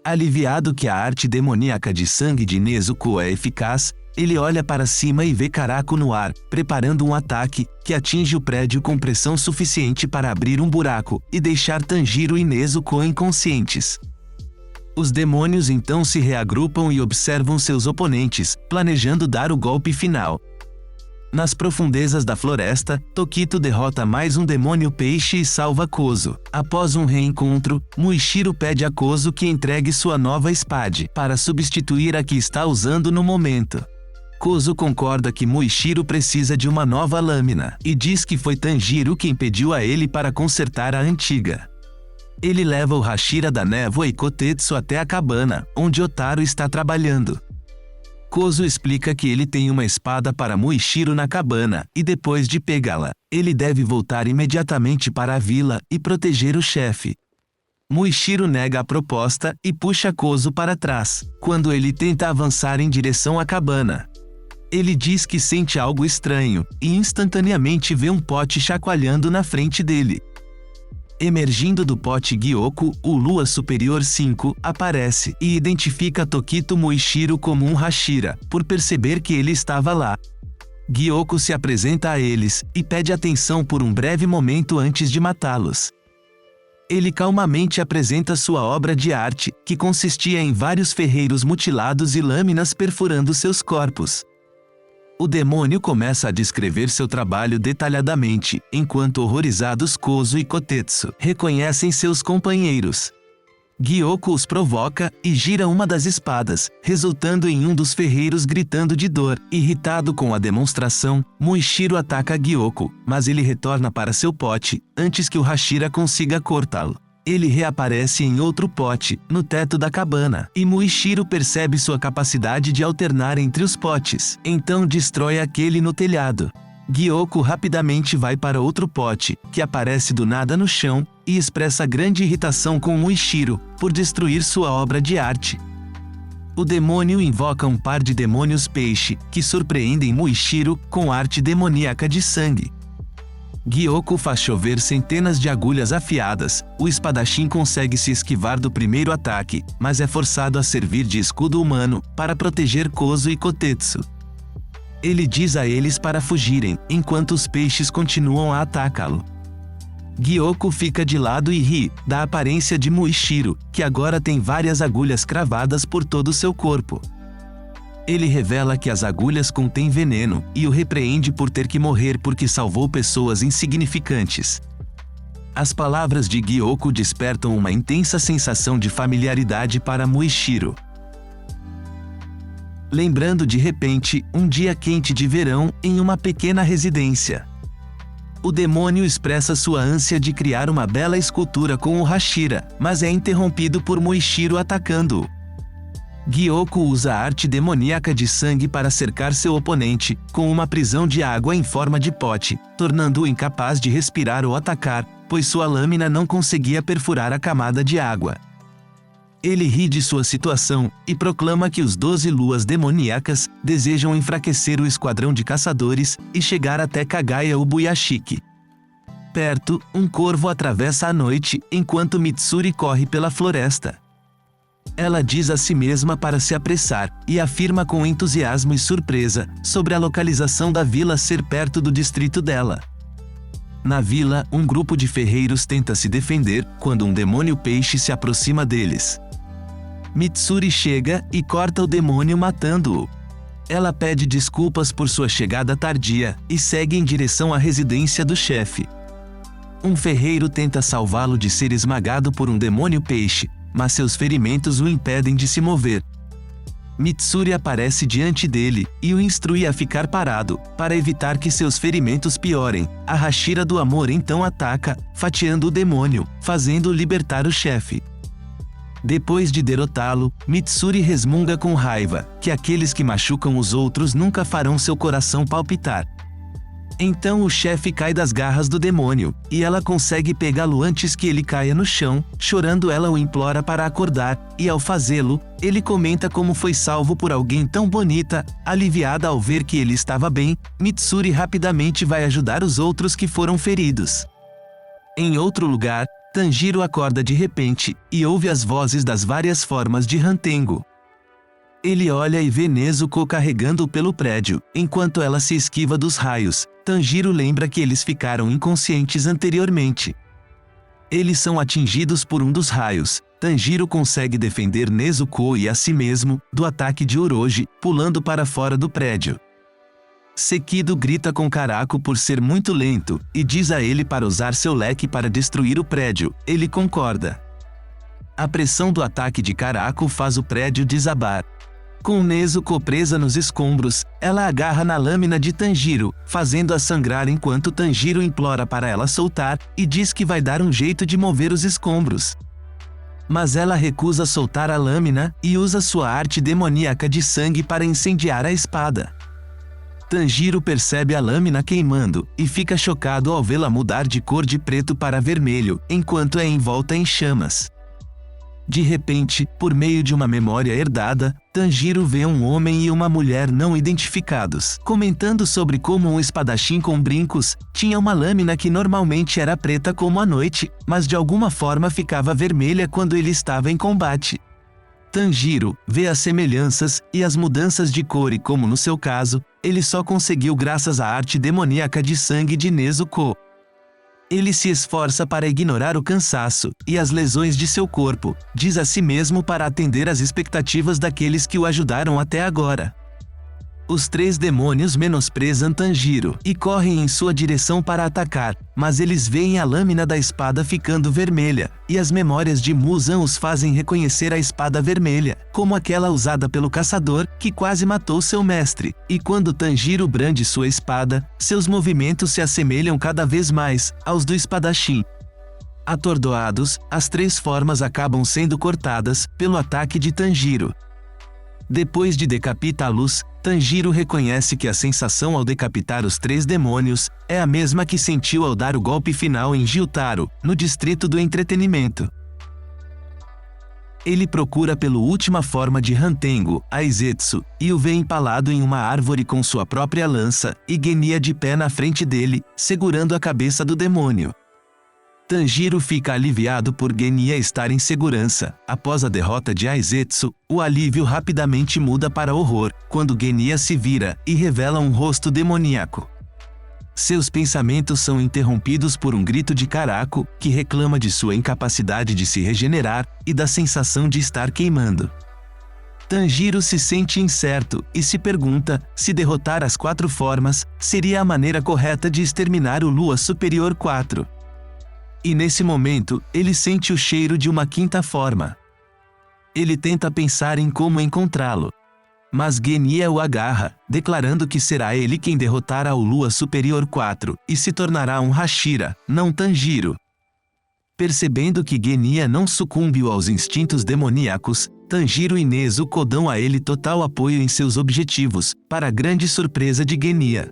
Aliviado que a arte demoníaca de sangue de Nezuko é eficaz, ele olha para cima e vê Karako no ar, preparando um ataque, que atinge o prédio com pressão suficiente para abrir um buraco, e deixar Tanjiro e Nezuko inconscientes. Os demônios então se reagrupam e observam seus oponentes, planejando dar o golpe final. Nas profundezas da floresta, Tokito derrota mais um demônio peixe e salva Kozo. Após um reencontro, Muishiro pede a Kozo que entregue sua nova espada, para substituir a que está usando no momento. Kozo concorda que Muishiro precisa de uma nova lâmina, e diz que foi Tanjiro quem pediu a ele para consertar a antiga. Ele leva o Hashira da névoa e Kotetsu até a cabana, onde Otaro está trabalhando. Kozo explica que ele tem uma espada para Muishiro na cabana, e depois de pegá-la, ele deve voltar imediatamente para a vila e proteger o chefe. Muishiro nega a proposta e puxa Kozo para trás, quando ele tenta avançar em direção à cabana. Ele diz que sente algo estranho, e instantaneamente vê um pote chacoalhando na frente dele. Emergindo do pote Gyoko, o Lua Superior 5 aparece e identifica Tokito Muishiro como um Hashira, por perceber que ele estava lá. Gyoko se apresenta a eles, e pede atenção por um breve momento antes de matá-los. Ele calmamente apresenta sua obra de arte, que consistia em vários ferreiros mutilados e lâminas perfurando seus corpos. O demônio começa a descrever seu trabalho detalhadamente, enquanto horrorizados Kozo e Kotetsu reconhecem seus companheiros. Gyoko os provoca e gira uma das espadas, resultando em um dos ferreiros gritando de dor. Irritado com a demonstração, Muishiro ataca Gyoko, mas ele retorna para seu pote, antes que o Hashira consiga cortá-lo. Ele reaparece em outro pote, no teto da cabana, e Muishiro percebe sua capacidade de alternar entre os potes. Então destrói aquele no telhado. Gyoko rapidamente vai para outro pote, que aparece do nada no chão, e expressa grande irritação com Muishiro, por destruir sua obra de arte. O demônio invoca um par de demônios peixe, que surpreendem Muishiro com arte demoníaca de sangue. Gyoko faz chover centenas de agulhas afiadas, o espadachim consegue se esquivar do primeiro ataque, mas é forçado a servir de escudo humano, para proteger Kozo e Kotetsu. Ele diz a eles para fugirem, enquanto os peixes continuam a atacá-lo. Gyoko fica de lado e ri, da aparência de Muishiro, que agora tem várias agulhas cravadas por todo o seu corpo. Ele revela que as agulhas contêm veneno, e o repreende por ter que morrer porque salvou pessoas insignificantes. As palavras de Gyoko despertam uma intensa sensação de familiaridade para Muishiro. Lembrando de repente, um dia quente de verão, em uma pequena residência. O demônio expressa sua ânsia de criar uma bela escultura com o Hashira, mas é interrompido por Muishiro atacando-o. Gyoko usa a arte demoníaca de sangue para cercar seu oponente, com uma prisão de água em forma de pote, tornando-o incapaz de respirar ou atacar, pois sua lâmina não conseguia perfurar a camada de água. Ele ri de sua situação, e proclama que os 12 luas demoníacas desejam enfraquecer o esquadrão de caçadores, e chegar até Kagaya Ubuyashiki. Perto, um corvo atravessa a noite, enquanto Mitsuri corre pela floresta. Ela diz a si mesma para se apressar, e afirma com entusiasmo e surpresa, sobre a localização da vila ser perto do distrito dela. Na vila, um grupo de ferreiros tenta se defender, quando um demônio peixe se aproxima deles. Mitsuri chega e corta o demônio matando-o. Ela pede desculpas por sua chegada tardia, e segue em direção à residência do chefe. Um ferreiro tenta salvá-lo de ser esmagado por um demônio peixe, mas seus ferimentos o impedem de se mover. Mitsuri aparece diante dele e o instrui a ficar parado, para evitar que seus ferimentos piorem. A Hashira do Amor então ataca, fatiando o demônio, fazendo-o libertar o chefe. Depois de derrotá-lo, Mitsuri resmunga com raiva, que aqueles que machucam os outros nunca farão seu coração palpitar. Então o chefe cai das garras do demônio, e ela consegue pegá-lo antes que ele caia no chão. Chorando, ela o implora para acordar, e ao fazê-lo, ele comenta como foi salvo por alguém tão bonita. Aliviada ao ver que ele estava bem, Mitsuri rapidamente vai ajudar os outros que foram feridos. Em outro lugar, Tanjiro acorda de repente, e ouve as vozes das várias formas de Hantengo. Ele olha e vê Nezuko carregando-o pelo prédio, enquanto ela se esquiva dos raios. Tanjiro lembra que eles ficaram inconscientes anteriormente. Eles são atingidos por um dos raios. Tanjiro consegue defender Nezuko e a si mesmo do ataque de Orochi, pulando para fora do prédio. Sekido grita com Karako por ser muito lento, e diz a ele para usar seu leque para destruir o prédio. Ele concorda. A pressão do ataque de Karako faz o prédio desabar. Com Nezuko presa nos escombros, ela agarra na lâmina de Tanjiro, fazendo-a sangrar enquanto Tanjiro implora para ela soltar, e diz que vai dar um jeito de mover os escombros. Mas ela recusa soltar a lâmina, e usa sua arte demoníaca de sangue para incendiar a espada. Tanjiro percebe a lâmina queimando, e fica chocado ao vê-la mudar de cor de preto para vermelho, enquanto é envolta em chamas. De repente, por meio de uma memória herdada, Tanjiro vê um homem e uma mulher não identificados, comentando sobre como um espadachim com brincos tinha uma lâmina que normalmente era preta como a noite, mas de alguma forma ficava vermelha quando ele estava em combate. Tanjiro vê as semelhanças e as mudanças de cor, e como no seu caso, ele só conseguiu graças à arte demoníaca de sangue de Nezuko. Ele se esforça para ignorar o cansaço e as lesões de seu corpo, diz a si mesmo para atender às expectativas daqueles que o ajudaram até agora. Os três demônios menosprezam Tanjiro e correm em sua direção para atacar, mas eles veem a lâmina da espada ficando vermelha, e as memórias de Muzan os fazem reconhecer a espada vermelha, como aquela usada pelo caçador, que quase matou seu mestre. E quando Tanjiro brande sua espada, seus movimentos se assemelham cada vez mais aos do espadachim. Atordoados, as três formas acabam sendo cortadas pelo ataque de Tanjiro. Depois de decapitá-los, Tanjiro reconhece que a sensação ao decapitar os três demônios é a mesma que sentiu ao dar o golpe final em Gyutaro, no distrito do entretenimento. Ele procura pela última forma de Hantengo, Aizetsu, e o vê empalado em uma árvore com sua própria lança, e Genya de pé na frente dele, segurando a cabeça do demônio. Tanjiro fica aliviado por Genya estar em segurança. Após a derrota de Aizetsu, o alívio rapidamente muda para horror, quando Genya se vira e revela um rosto demoníaco. Seus pensamentos são interrompidos por um grito de Karako, que reclama de sua incapacidade de se regenerar, e da sensação de estar queimando. Tanjiro se sente incerto, e se pergunta se derrotar as quatro formas seria a maneira correta de exterminar o Lua Superior 4. E nesse momento, ele sente o cheiro de uma quinta forma. Ele tenta pensar em como encontrá-lo. Mas Genya o agarra, declarando que será ele quem derrotará o Lua Superior 4, e se tornará um Hashira, não Tanjiro. Percebendo que Genya não sucumbiu aos instintos demoníacos, Tanjiro e Nezuko dão a ele total apoio em seus objetivos, para a grande surpresa de Genya.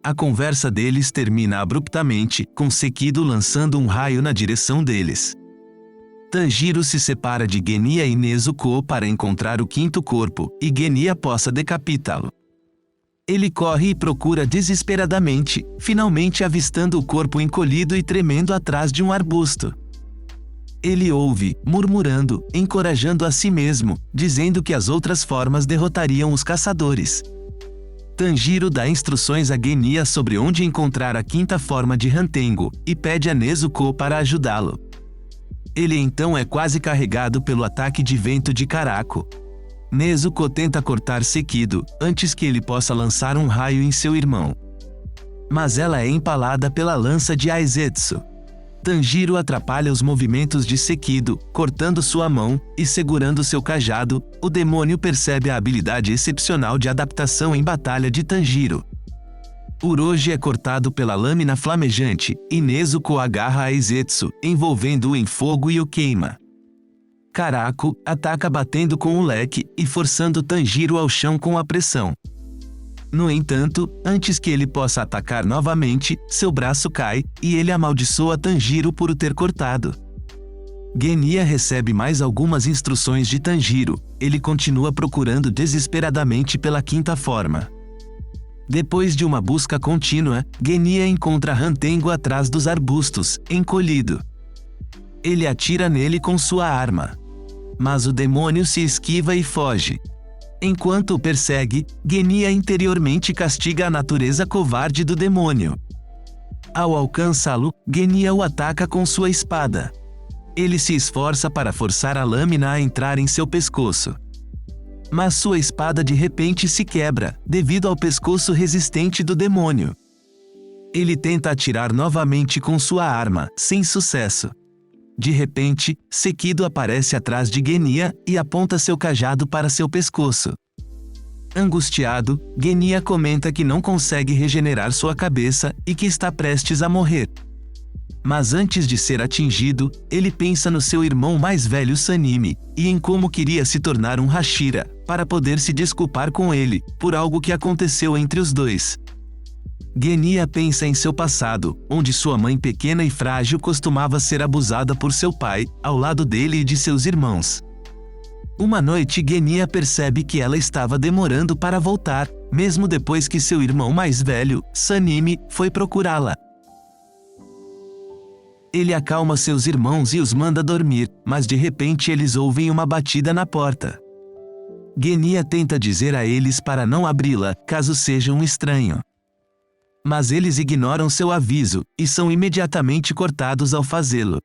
A conversa deles termina abruptamente, com Sekido lançando um raio na direção deles. Tanjiro se separa de Genya e Nezuko para encontrar o quinto corpo, e Genya possa decapitá-lo. Ele corre e procura desesperadamente, finalmente avistando o corpo encolhido e tremendo atrás de um arbusto. Ele ouve, murmurando, encorajando a si mesmo, dizendo que as outras formas derrotariam os caçadores. Tanjiro dá instruções a Genya sobre onde encontrar a quinta forma de Hantengo, e pede a Nezuko para ajudá-lo. Ele então é quase carregado pelo ataque de vento de Karako. Nezuko tenta cortar Sekido, antes que ele possa lançar um raio em seu irmão. Mas ela é empalada pela lança de Aizetsu. Tanjiro atrapalha os movimentos de Sekido, cortando sua mão e segurando seu cajado. O demônio percebe a habilidade excepcional de adaptação em batalha de Tanjiro. Uroji é cortado pela lâmina flamejante, e Nezuko agarra a Izetsu, envolvendo-o em fogo e o queima. Karako ataca batendo com o leque e forçando Tanjiro ao chão com a pressão. No entanto, antes que ele possa atacar novamente, seu braço cai, e ele amaldiçoa Tanjiro por o ter cortado. Genya recebe mais algumas instruções de Tanjiro. Ele continua procurando desesperadamente pela quinta forma. Depois de uma busca contínua, Genya encontra Hantengo atrás dos arbustos, encolhido. Ele atira nele com sua arma. Mas o demônio se esquiva e foge. Enquanto o persegue, Genya interiormente castiga a natureza covarde do demônio. Ao alcançá-lo, Genya o ataca com sua espada. Ele se esforça para forçar a lâmina a entrar em seu pescoço. Mas sua espada de repente se quebra, devido ao pescoço resistente do demônio. Ele tenta atirar novamente com sua arma, sem sucesso. De repente, Sekido aparece atrás de Genya e aponta seu cajado para seu pescoço. Angustiado, Genya comenta que não consegue regenerar sua cabeça e que está prestes a morrer. Mas antes de ser atingido, ele pensa no seu irmão mais velho Sanemi, e em como queria se tornar um Hashira, para poder se desculpar com ele, por algo que aconteceu entre os dois. Genya pensa em seu passado, onde sua mãe pequena e frágil costumava ser abusada por seu pai, ao lado dele e de seus irmãos. Uma noite Genya percebe que ela estava demorando para voltar, mesmo depois que seu irmão mais velho, Sanemi, foi procurá-la. Ele acalma seus irmãos e os manda dormir, mas de repente eles ouvem uma batida na porta. Genya tenta dizer a eles para não abri-la, caso seja um estranho. Mas eles ignoram seu aviso, e são imediatamente cortados ao fazê-lo.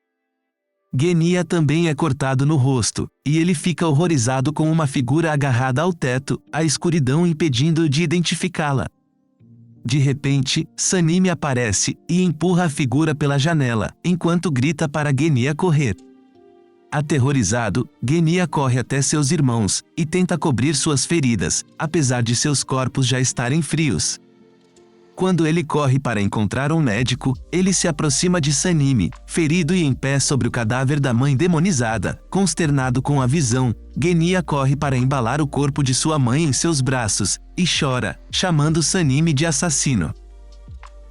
Genya também é cortado no rosto, e ele fica horrorizado com uma figura agarrada ao teto, a escuridão impedindo-o de identificá-la. De repente, Sanemi aparece e empurra a figura pela janela, enquanto grita para Genya correr. Aterrorizado, Genya corre até seus irmãos e tenta cobrir suas feridas, apesar de seus corpos já estarem frios. Quando ele corre para encontrar um médico, ele se aproxima de Sanemi, ferido e em pé sobre o cadáver da mãe demonizada. Consternado com a visão, Genya corre para embalar o corpo de sua mãe em seus braços, e chora, chamando Sanemi de assassino.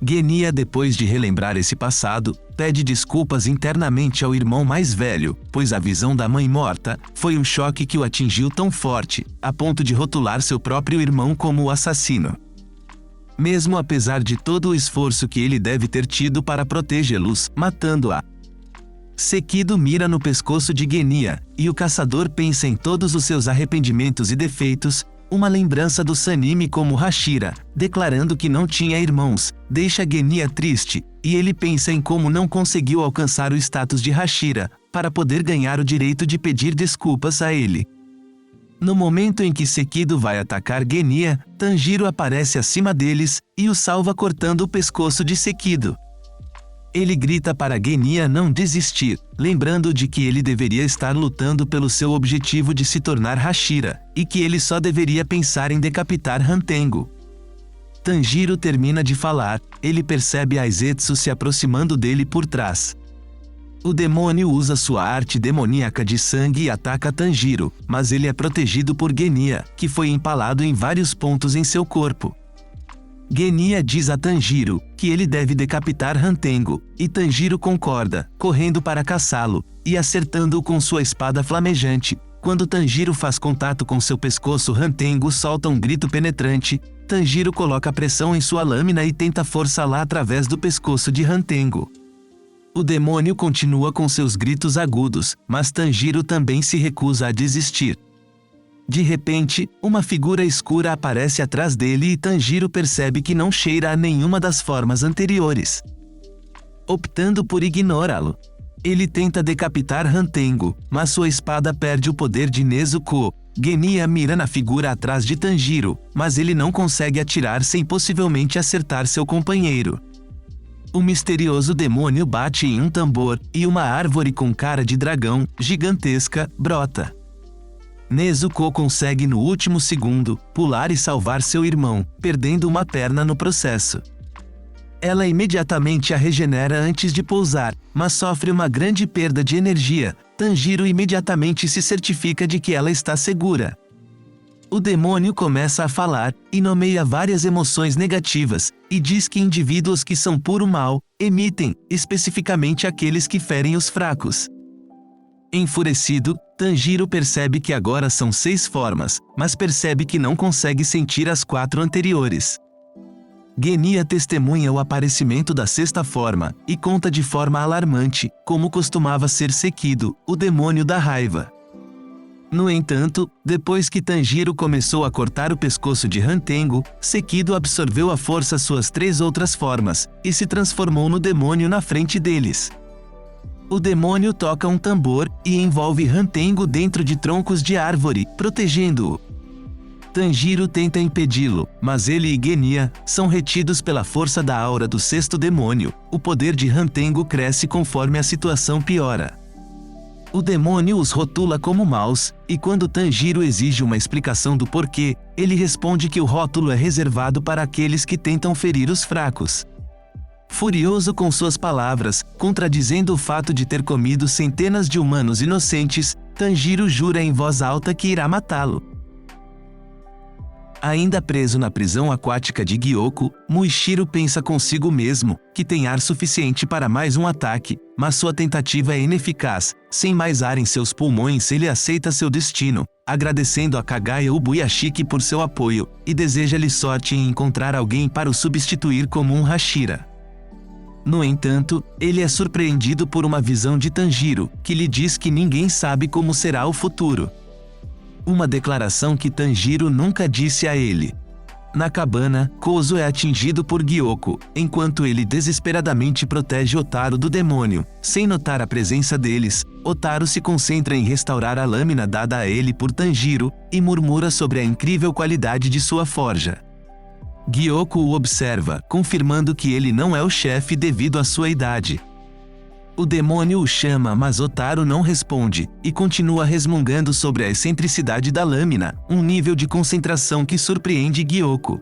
Genya, depois de relembrar esse passado, pede desculpas internamente ao irmão mais velho, pois a visão da mãe morta foi um choque que o atingiu tão forte, a ponto de rotular seu próprio irmão como o assassino. Mesmo apesar de todo o esforço que ele deve ter tido para protegê-los, matando-a. Sekido mira no pescoço de Genya, e o caçador pensa em todos os seus arrependimentos e defeitos, uma lembrança do Sanemi como Hashira, declarando que não tinha irmãos, deixa Genya triste, e ele pensa em como não conseguiu alcançar o status de Hashira, para poder ganhar o direito de pedir desculpas a ele. No momento em que Sekido vai atacar Genya, Tanjiro aparece acima deles e o salva cortando o pescoço de Sekido. Ele grita para Genya não desistir, lembrando de que ele deveria estar lutando pelo seu objetivo de se tornar Hashira, e que ele só deveria pensar em decapitar Hantengo. Tanjiro termina de falar, ele percebe a Izetsu se aproximando dele por trás. O demônio usa sua arte demoníaca de sangue e ataca Tanjiro, mas ele é protegido por Genya, que foi empalado em vários pontos em seu corpo. Genya diz a Tanjiro que ele deve decapitar Hantengo, e Tanjiro concorda, correndo para caçá-lo, e acertando-o com sua espada flamejante. Quando Tanjiro faz contato com seu pescoço, Hantengo solta um grito penetrante. Tanjiro coloca pressão em sua lâmina e tenta forçá-la através do pescoço de Hantengo. O demônio continua com seus gritos agudos, mas Tanjiro também se recusa a desistir. De repente, uma figura escura aparece atrás dele e Tanjiro percebe que não cheira a nenhuma das formas anteriores. Optando por ignorá-lo, ele tenta decapitar Hantengo, mas sua espada perde o poder de Nezuko. Genya mira na figura atrás de Tanjiro, mas ele não consegue atirar sem possivelmente acertar seu companheiro. O misterioso demônio bate em um tambor, e uma árvore com cara de dragão, gigantesca, brota. Nezuko consegue no último segundo, pular e salvar seu irmão, perdendo uma perna no processo. Ela imediatamente a regenera antes de pousar, mas sofre uma grande perda de energia. Tanjiro imediatamente se certifica de que ela está segura. O demônio começa a falar, e nomeia várias emoções negativas, e diz que indivíduos que são puro mal, emitem, especificamente aqueles que ferem os fracos. Enfurecido, Tanjiro percebe que agora são 6 formas, mas percebe que não consegue sentir as 4 anteriores. Genya testemunha o aparecimento da 6ª forma, e conta de forma alarmante, como costumava ser Sekido, o demônio da raiva. No entanto, depois que Tanjiro começou a cortar o pescoço de Hantengo, Sekido absorveu à força suas 3 outras formas, e se transformou no demônio na frente deles. O demônio toca um tambor, e envolve Hantengo dentro de troncos de árvore, protegendo-o. Tanjiro tenta impedi-lo, mas ele e Genya são retidos pela força da aura do 6º demônio. O poder de Hantengo cresce conforme a situação piora. O demônio os rotula como maus, e quando Tanjiro exige uma explicação do porquê, ele responde que o rótulo é reservado para aqueles que tentam ferir os fracos. Furioso com suas palavras, contradizendo o fato de ter comido centenas de humanos inocentes, Tanjiro jura em voz alta que irá matá-lo. Ainda preso na prisão aquática de Gyoko, Muishiro pensa consigo mesmo, que tem ar suficiente para mais um ataque, mas sua tentativa é ineficaz. Sem mais ar em seus pulmões, ele aceita seu destino, agradecendo a Kagaya Ubuyashiki por seu apoio, e deseja-lhe sorte em encontrar alguém para o substituir como um Hashira. No entanto, ele é surpreendido por uma visão de Tanjiro, que lhe diz que ninguém sabe como será o futuro. Uma declaração que Tanjiro nunca disse a ele. Na cabana, Kozo é atingido por Gyoko, enquanto ele desesperadamente protege Otaru do demônio. Sem notar a presença deles, Otaru se concentra em restaurar a lâmina dada a ele por Tanjiro, e murmura sobre a incrível qualidade de sua forja. Gyoko o observa, confirmando que ele não é o chefe devido à sua idade. O demônio o chama, mas Otaru não responde, e continua resmungando sobre a excentricidade da lâmina, um nível de concentração que surpreende Gyoko.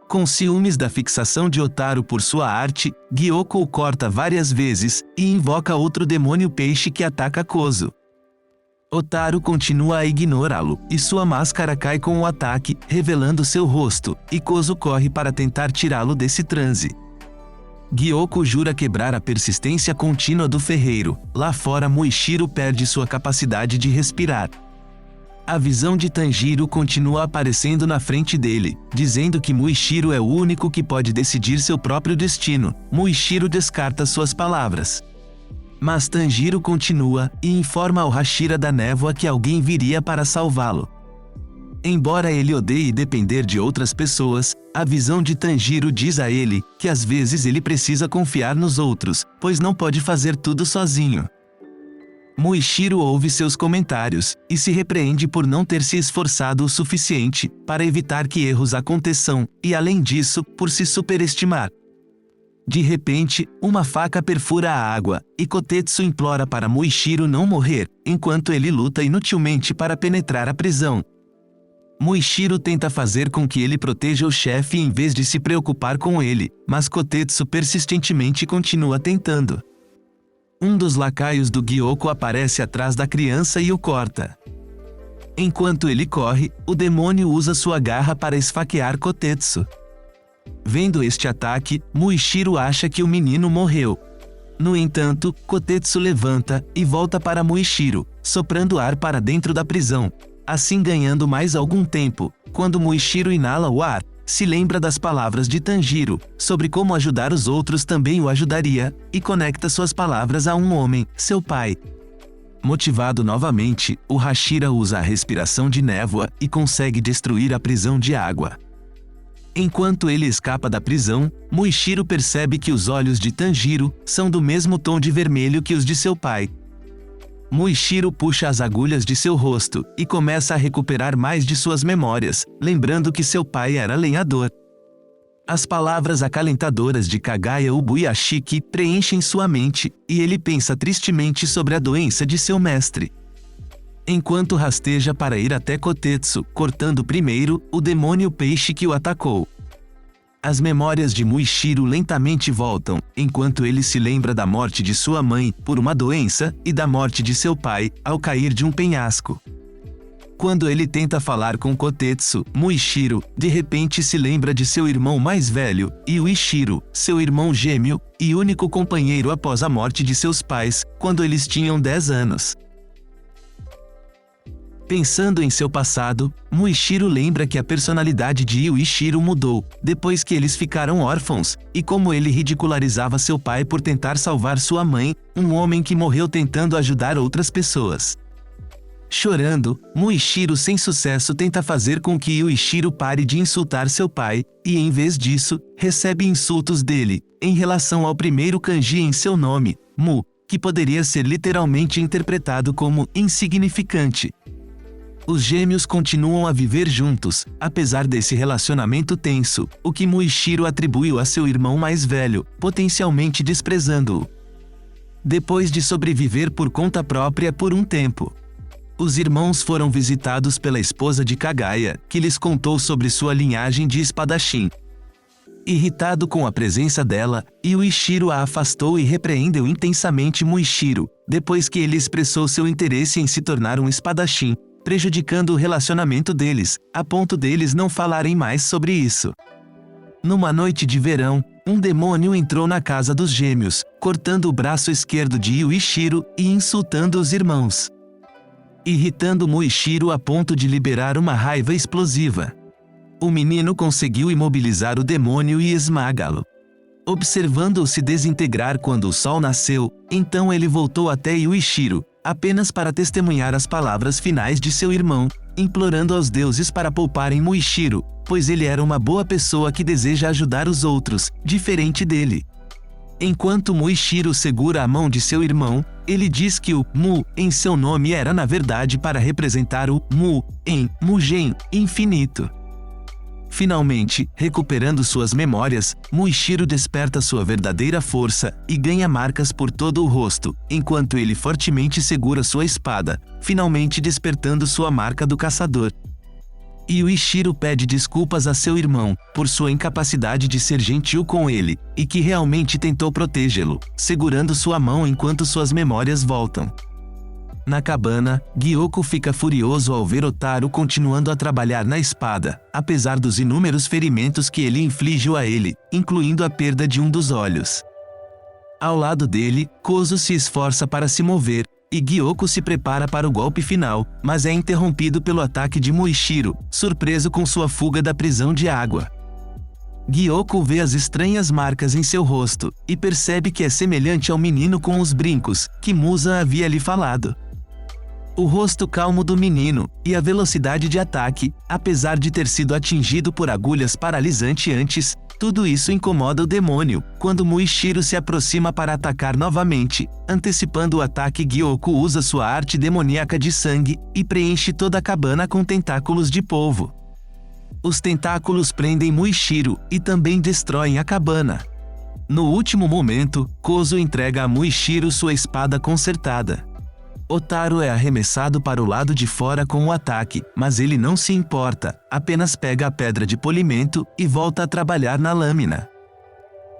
Com ciúmes da fixação de Otaru por sua arte, Gyoko o corta várias vezes, e invoca outro demônio peixe que ataca Kozo. Otaru continua a ignorá-lo, e sua máscara cai com o ataque, revelando seu rosto, e Kozo corre para tentar tirá-lo desse transe. Gyoko jura quebrar a persistência contínua do ferreiro. Lá fora, Muishiro perde sua capacidade de respirar. A visão de Tanjiro continua aparecendo na frente dele, dizendo que Muishiro é o único que pode decidir seu próprio destino. Muishiro descarta suas palavras. Mas Tanjiro continua, e informa ao Hashira da névoa que alguém viria para salvá-lo. Embora ele odeie depender de outras pessoas, a visão de Tanjiro diz a ele que às vezes ele precisa confiar nos outros, pois não pode fazer tudo sozinho. Muishiro ouve seus comentários, e se repreende por não ter se esforçado o suficiente para evitar que erros aconteçam, e além disso, por se superestimar. De repente, uma faca perfura a água, e Kotetsu implora para Muishiro não morrer, enquanto ele luta inutilmente para penetrar a prisão. Muishiro tenta fazer com que ele proteja o chefe em vez de se preocupar com ele, mas Kotetsu persistentemente continua tentando. Um dos lacaios do Gyoko aparece atrás da criança e o corta. Enquanto ele corre, o demônio usa sua garra para esfaquear Kotetsu. Vendo este ataque, Muishiro acha que o menino morreu. No entanto, Kotetsu levanta e volta para Muishiro, soprando ar para dentro da prisão. Assim ganhando mais algum tempo, quando Muishiro inala o ar, se lembra das palavras de Tanjiro, sobre como ajudar os outros também o ajudaria, e conecta suas palavras a um homem, seu pai. Motivado novamente, o Hashira usa a respiração de névoa e consegue destruir a prisão de água. Enquanto ele escapa da prisão, Muishiro percebe que os olhos de Tanjiro são do mesmo tom de vermelho que os de seu pai. Muishiro puxa as agulhas de seu rosto e começa a recuperar mais de suas memórias, lembrando que seu pai era lenhador. As palavras acalentadoras de Kagaya Ubuyashiki preenchem sua mente, e ele pensa tristemente sobre a doença de seu mestre. Enquanto rasteja para ir até Kotetsu, cortando primeiro o demônio peixe que o atacou. As memórias de Muishiro lentamente voltam, enquanto ele se lembra da morte de sua mãe, por uma doença, e da morte de seu pai, ao cair de um penhasco. Quando ele tenta falar com Kotetsu, Muishiro, de repente se lembra de seu irmão mais velho, Yuichiro, seu irmão gêmeo, e único companheiro após a morte de seus pais, quando eles tinham 10 anos. Pensando em seu passado, Muishiro lembra que a personalidade de Yuichiro mudou, depois que eles ficaram órfãos, e como ele ridicularizava seu pai por tentar salvar sua mãe, um homem que morreu tentando ajudar outras pessoas. Chorando, Muishiro sem sucesso tenta fazer com que Yuichiro pare de insultar seu pai, e em vez disso, recebe insultos dele, em relação ao primeiro kanji em seu nome, Mu, que poderia ser literalmente interpretado como insignificante. Os gêmeos continuam a viver juntos, apesar desse relacionamento tenso, o que Muishiro atribuiu a seu irmão mais velho, potencialmente desprezando-o. Depois de sobreviver por conta própria por um tempo, os irmãos foram visitados pela esposa de Kagaya, que lhes contou sobre sua linhagem de espadachim. Irritado com a presença dela, Yuichiro a afastou e repreendeu intensamente Muishiro, depois que ele expressou seu interesse em se tornar um espadachim, prejudicando o relacionamento deles, a ponto deles não falarem mais sobre isso. Numa noite de verão, um demônio entrou na casa dos gêmeos, cortando o braço esquerdo de Yuichiro e insultando os irmãos, irritando Muishiro a ponto de liberar uma raiva explosiva. O menino conseguiu imobilizar o demônio e esmagá-lo. Observando-o se desintegrar quando o sol nasceu, então ele voltou até Yuichiro, apenas para testemunhar as palavras finais de seu irmão, implorando aos deuses para pouparem Muishiro, pois ele era uma boa pessoa que deseja ajudar os outros, diferente dele. Enquanto Muishiro segura a mão de seu irmão, ele diz que o Mu em seu nome era na verdade para representar o Mu em Mugen, infinito. Finalmente, recuperando suas memórias, Muishiro desperta sua verdadeira força e ganha marcas por todo o rosto, enquanto ele fortemente segura sua espada, finalmente despertando sua marca do caçador. Yuichiro pede desculpas a seu irmão, por sua incapacidade de ser gentil com ele, e que realmente tentou protegê-lo, segurando sua mão enquanto suas memórias voltam. Na cabana, Gyoko fica furioso ao ver Otaru continuando a trabalhar na espada, apesar dos inúmeros ferimentos que ele infligiu a ele, incluindo a perda de um dos olhos. Ao lado dele, Kozo se esforça para se mover, e Gyoko se prepara para o golpe final, mas é interrompido pelo ataque de Muishiro, surpreso com sua fuga da prisão de água. Gyoko vê as estranhas marcas em seu rosto, e percebe que é semelhante ao menino com os brincos, que Musa havia lhe falado. O rosto calmo do menino, e a velocidade de ataque, apesar de ter sido atingido por agulhas paralisantes antes, tudo isso incomoda o demônio, quando Muishiro se aproxima para atacar novamente. Antecipando o ataque, Gyoko usa sua arte demoníaca de sangue, e preenche toda a cabana com tentáculos de polvo. Os tentáculos prendem Muishiro, e também destroem a cabana. No último momento, Kozo entrega a Muishiro sua espada consertada. Otaru é arremessado para o lado de fora com o ataque, mas ele não se importa, apenas pega a pedra de polimento e volta a trabalhar na lâmina.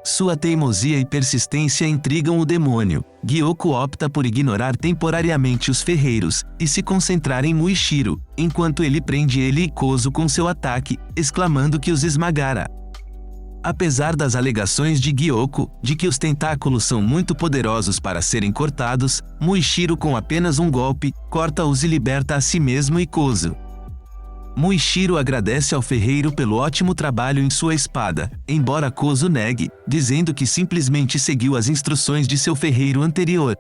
Sua teimosia e persistência intrigam o demônio. Gyoko opta por ignorar temporariamente os ferreiros e se concentrar em Muishiro, enquanto ele prende ele e Kozo com seu ataque, exclamando que os esmagara. Apesar das alegações de Gyoko, de que os tentáculos são muito poderosos para serem cortados, Muishiro com apenas um golpe, corta-os e liberta a si mesmo e Kozo. Muishiro agradece ao ferreiro pelo ótimo trabalho em sua espada, embora Kozo negue, dizendo que simplesmente seguiu as instruções de seu ferreiro anterior.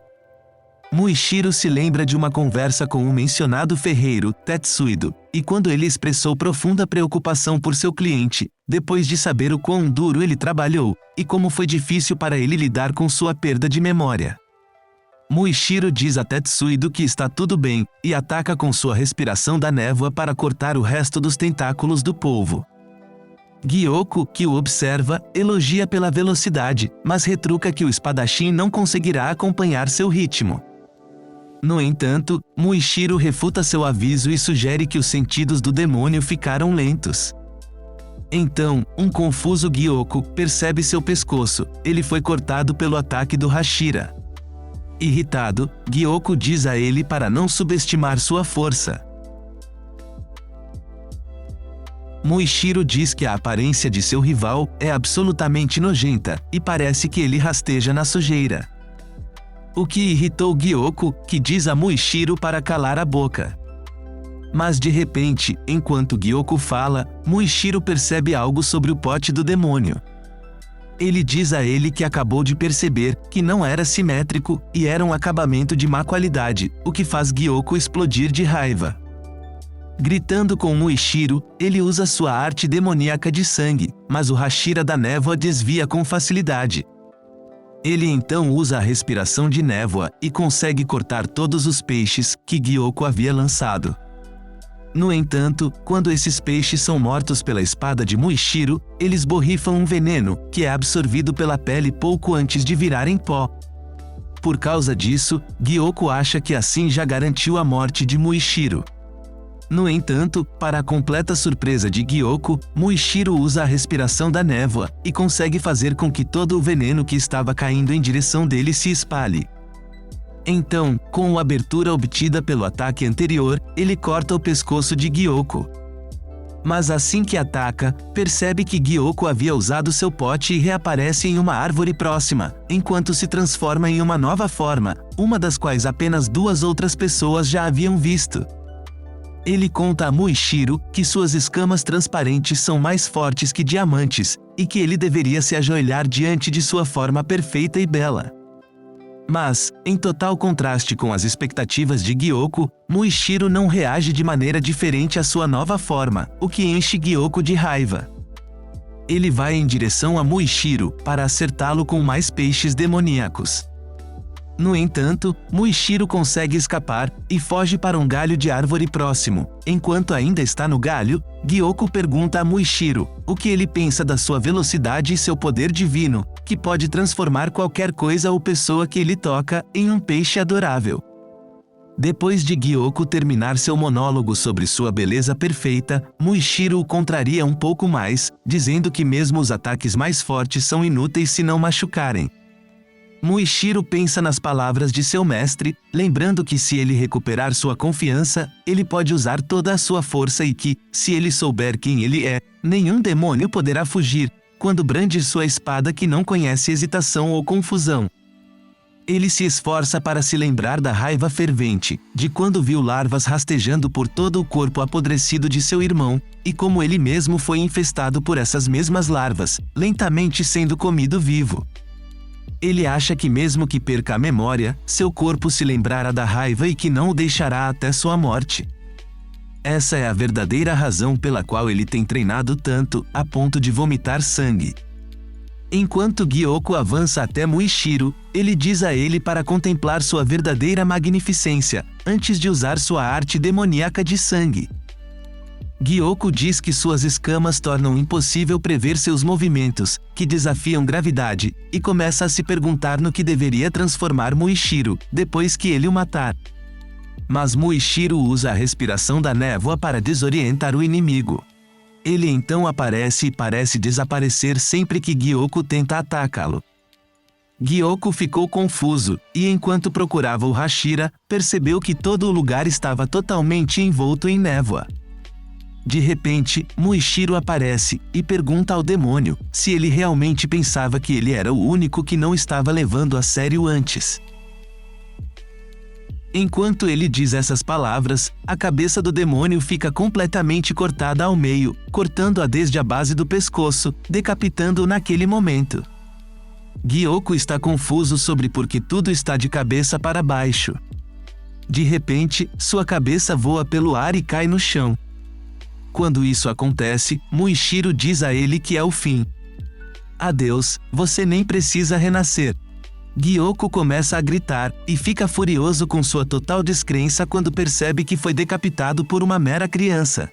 Muishiro se lembra de uma conversa com o mencionado ferreiro, Tetsuido, e quando ele expressou profunda preocupação por seu cliente, depois de saber o quão duro ele trabalhou, e como foi difícil para ele lidar com sua perda de memória. Muishiro diz a Tetsuido que está tudo bem, e ataca com sua respiração da névoa para cortar o resto dos tentáculos do polvo. Gyoko, que o observa, elogia pela velocidade, mas retruca que o espadachim não conseguirá acompanhar seu ritmo. No entanto, Muishiro refuta seu aviso e sugere que os sentidos do demônio ficaram lentos. Então, um confuso Gyoko percebe seu pescoço, ele foi cortado pelo ataque do Hashira. Irritado, Gyoko diz a ele para não subestimar sua força. Muishiro diz que a aparência de seu rival é absolutamente nojenta, e parece que ele rasteja na sujeira. O que irritou Gyoko, que diz a Muishiro para calar a boca. Mas de repente, enquanto Gyoko fala, Muishiro percebe algo sobre o pote do demônio. Ele diz a ele que acabou de perceber que não era simétrico e era um acabamento de má qualidade, o que faz Gyoko explodir de raiva. Gritando com Muishiro, ele usa sua arte demoníaca de sangue, mas o Hashira da névoa desvia com facilidade. Ele então usa a respiração de névoa e consegue cortar todos os peixes que Gyoko havia lançado. No entanto, quando esses peixes são mortos pela espada de Muishiro, eles borrifam um veneno, que é absorvido pela pele pouco antes de virarem pó. Por causa disso, Gyoko acha que assim já garantiu a morte de Muishiro. No entanto, para a completa surpresa de Gyoko, Muishiro usa a respiração da névoa e consegue fazer com que todo o veneno que estava caindo em direção dele se espalhe. Então, com a abertura obtida pelo ataque anterior, ele corta o pescoço de Gyoko. Mas assim que ataca, percebe que Gyoko havia usado seu pote e reaparece em uma árvore próxima, enquanto se transforma em uma nova forma, uma das quais apenas 2 outras pessoas já haviam visto. Ele conta a Muishiro que suas escamas transparentes são mais fortes que diamantes, e que ele deveria se ajoelhar diante de sua forma perfeita e bela. Mas, em total contraste com as expectativas de Gyoko, Muishiro não reage de maneira diferente à sua nova forma, o que enche Gyoko de raiva. Ele vai em direção a Muishiro para acertá-lo com mais peixes demoníacos. No entanto, Muishiro consegue escapar e foge para um galho de árvore próximo. Enquanto ainda está no galho, Gyoko pergunta a Muishiro o que ele pensa da sua velocidade e seu poder divino, que pode transformar qualquer coisa ou pessoa que ele toca em um peixe adorável. Depois de Gyoko terminar seu monólogo sobre sua beleza perfeita, Muishiro o contraria um pouco mais, dizendo que mesmo os ataques mais fortes são inúteis se não machucarem. Muishiro pensa nas palavras de seu mestre, lembrando que se ele recuperar sua confiança, ele pode usar toda a sua força e que, se ele souber quem ele é, nenhum demônio poderá fugir, quando brande sua espada que não conhece hesitação ou confusão. Ele se esforça para se lembrar da raiva fervente, de quando viu larvas rastejando por todo o corpo apodrecido de seu irmão, e como ele mesmo foi infestado por essas mesmas larvas, lentamente sendo comido vivo. Ele acha que mesmo que perca a memória, seu corpo se lembrará da raiva e que não o deixará até sua morte. Essa é a verdadeira razão pela qual ele tem treinado tanto, a ponto de vomitar sangue. Enquanto Gyoko avança até Muishiro, ele diz a ele para contemplar sua verdadeira magnificência, antes de usar sua arte demoníaca de sangue. Gyoko diz que suas escamas tornam impossível prever seus movimentos, que desafiam gravidade, e começa a se perguntar no que deveria transformar Muishiro, depois que ele o matar. Mas Muishiro usa a respiração da névoa para desorientar o inimigo. Ele então aparece e parece desaparecer sempre que Gyoko tenta atacá-lo. Gyoko ficou confuso, e enquanto procurava o Hashira, percebeu que todo o lugar estava totalmente envolto em névoa. De repente, Muishiro aparece e pergunta ao demônio se ele realmente pensava que ele era o único que não estava levando a sério antes. Enquanto ele diz essas palavras, a cabeça do demônio fica completamente cortada ao meio, cortando-a desde a base do pescoço, decapitando-o naquele momento. Gyoko está confuso sobre por que tudo está de cabeça para baixo. De repente, sua cabeça voa pelo ar e cai no chão. Quando isso acontece, Muishiro diz a ele que é o fim. Adeus, você nem precisa renascer. Gyoko começa a gritar, e fica furioso com sua total descrença quando percebe que foi decapitado por uma mera criança.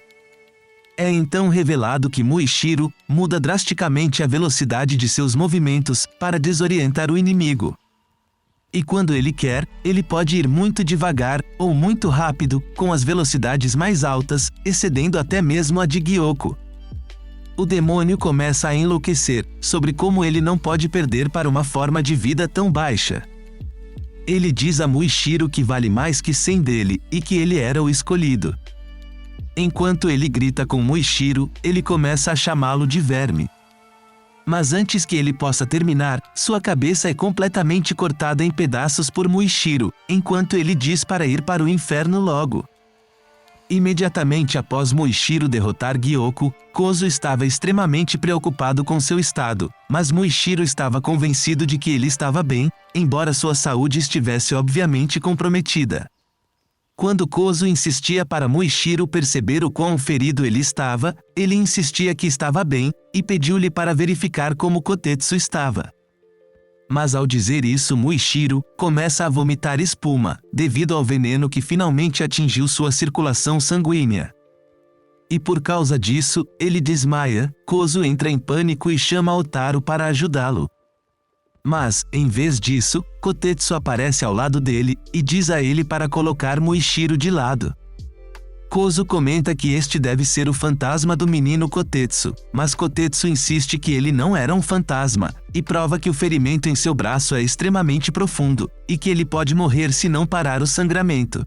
É então revelado que Muishiro muda drasticamente a velocidade de seus movimentos para desorientar o inimigo. E quando ele quer, ele pode ir muito devagar ou muito rápido, com as velocidades mais altas, excedendo até mesmo a de Gyoko. O demônio começa a enlouquecer sobre como ele não pode perder para uma forma de vida tão baixa. Ele diz a Muishiro que vale mais que 100 dele e que ele era o escolhido. Enquanto ele grita com Muishiro, ele começa a chamá-lo de verme. Mas antes que ele possa terminar, sua cabeça é completamente cortada em pedaços por Muishiro, enquanto ele diz para ir para o inferno logo. Imediatamente após Muishiro derrotar Gyoko, Kozo estava extremamente preocupado com seu estado, mas Muishiro estava convencido de que ele estava bem, embora sua saúde estivesse obviamente comprometida. Quando Kozo insistia para Muishiro perceber o quão ferido ele estava, ele insistia que estava bem, e pediu-lhe para verificar como Kotetsu estava. Mas ao dizer isso, Muishiro começa a vomitar espuma, devido ao veneno que finalmente atingiu sua circulação sanguínea. E por causa disso, ele desmaia. Kozo entra em pânico e chama Otaro para ajudá-lo. Mas, em vez disso, Kotetsu aparece ao lado dele e diz a ele para colocar Muishiro de lado. Kozo comenta que este deve ser o fantasma do menino Kotetsu, mas Kotetsu insiste que ele não era um fantasma, e prova que o ferimento em seu braço é extremamente profundo, e que ele pode morrer se não parar o sangramento.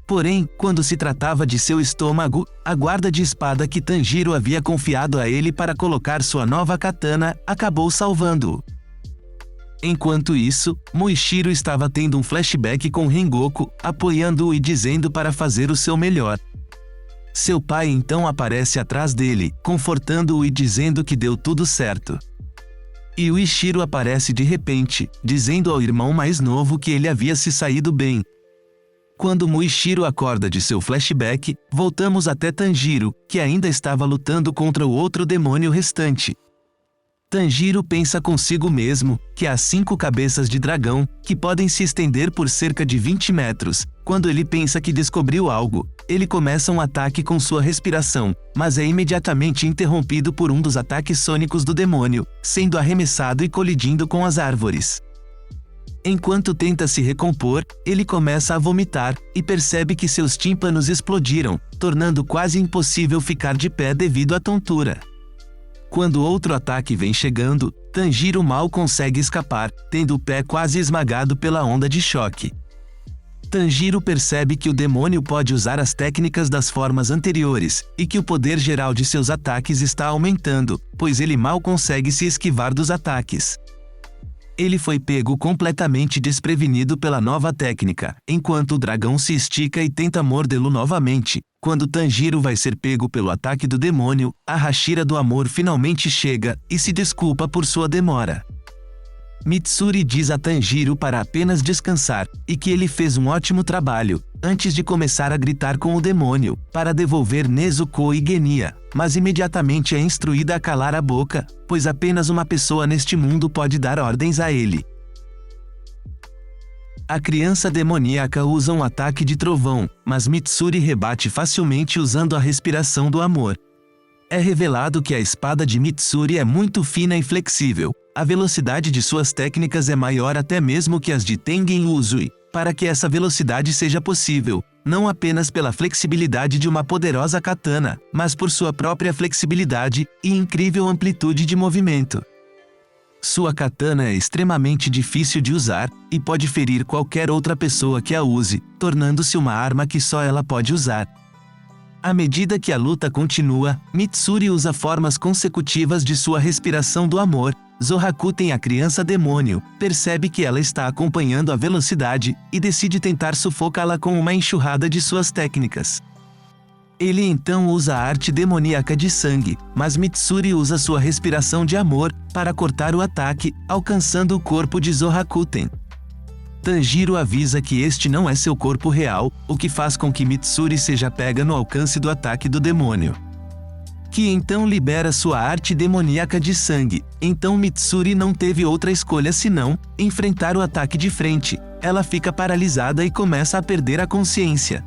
Porém, quando se tratava de seu estômago, a guarda de espada que Tanjiro havia confiado a ele para colocar sua nova katana, acabou salvando-o. Enquanto isso, Muishiro estava tendo um flashback com Rengoku, apoiando-o e dizendo para fazer o seu melhor. Seu pai então aparece atrás dele, confortando-o e dizendo que deu tudo certo. E o Ishiro aparece de repente, dizendo ao irmão mais novo que ele havia se saído bem. Quando Muishiro acorda de seu flashback, voltamos até Tanjiro, que ainda estava lutando contra o outro demônio restante. Tanjiro pensa consigo mesmo que há 5 cabeças de dragão, que podem se estender por cerca de 20 metros. Quando ele pensa que descobriu algo, ele começa um ataque com sua respiração, mas é imediatamente interrompido por um dos ataques sônicos do demônio, sendo arremessado e colidindo com as árvores. Enquanto tenta se recompor, ele começa a vomitar, e percebe que seus tímpanos explodiram, tornando quase impossível ficar de pé devido à tontura. Quando outro ataque vem chegando, Tanjiro mal consegue escapar, tendo o pé quase esmagado pela onda de choque. Tanjiro percebe que o demônio pode usar as técnicas das formas anteriores, e que o poder geral de seus ataques está aumentando, pois ele mal consegue se esquivar dos ataques. Ele foi pego completamente desprevenido pela nova técnica, enquanto o dragão se estica e tenta mordê-lo novamente. Quando Tanjiro vai ser pego pelo ataque do demônio, a Hashira do Amor finalmente chega e se desculpa por sua demora. Mitsuri diz a Tanjiro para apenas descansar, e que ele fez um ótimo trabalho, antes de começar a gritar com o demônio, para devolver Nezuko e Genya, mas imediatamente é instruída a calar a boca, pois apenas uma pessoa neste mundo pode dar ordens a ele. A criança demoníaca usa um ataque de trovão, mas Mitsuri rebate facilmente usando a respiração do amor. É revelado que a espada de Mitsuri é muito fina e flexível. A velocidade de suas técnicas é maior até mesmo que as de Tengen Uzui. Para que essa velocidade seja possível, não apenas pela flexibilidade de uma poderosa katana, mas por sua própria flexibilidade e incrível amplitude de movimento. Sua katana é extremamente difícil de usar, e pode ferir qualquer outra pessoa que a use, tornando-se uma arma que só ela pode usar. À medida que a luta continua, Mitsuri usa formas consecutivas de sua respiração do amor. Zohakuten, a criança demônio, percebe que ela está acompanhando a velocidade, e decide tentar sufocá-la com uma enxurrada de suas técnicas. Ele então usa a arte demoníaca de sangue, mas Mitsuri usa sua respiração de amor para cortar o ataque, alcançando o corpo de Zohakuten. Tanjiro avisa que este não é seu corpo real, o que faz com que Mitsuri seja pega no alcance do ataque do demônio, que então libera sua arte demoníaca de sangue. Então Mitsuri não teve outra escolha senão enfrentar o ataque de frente. Ela fica paralisada e começa a perder a consciência.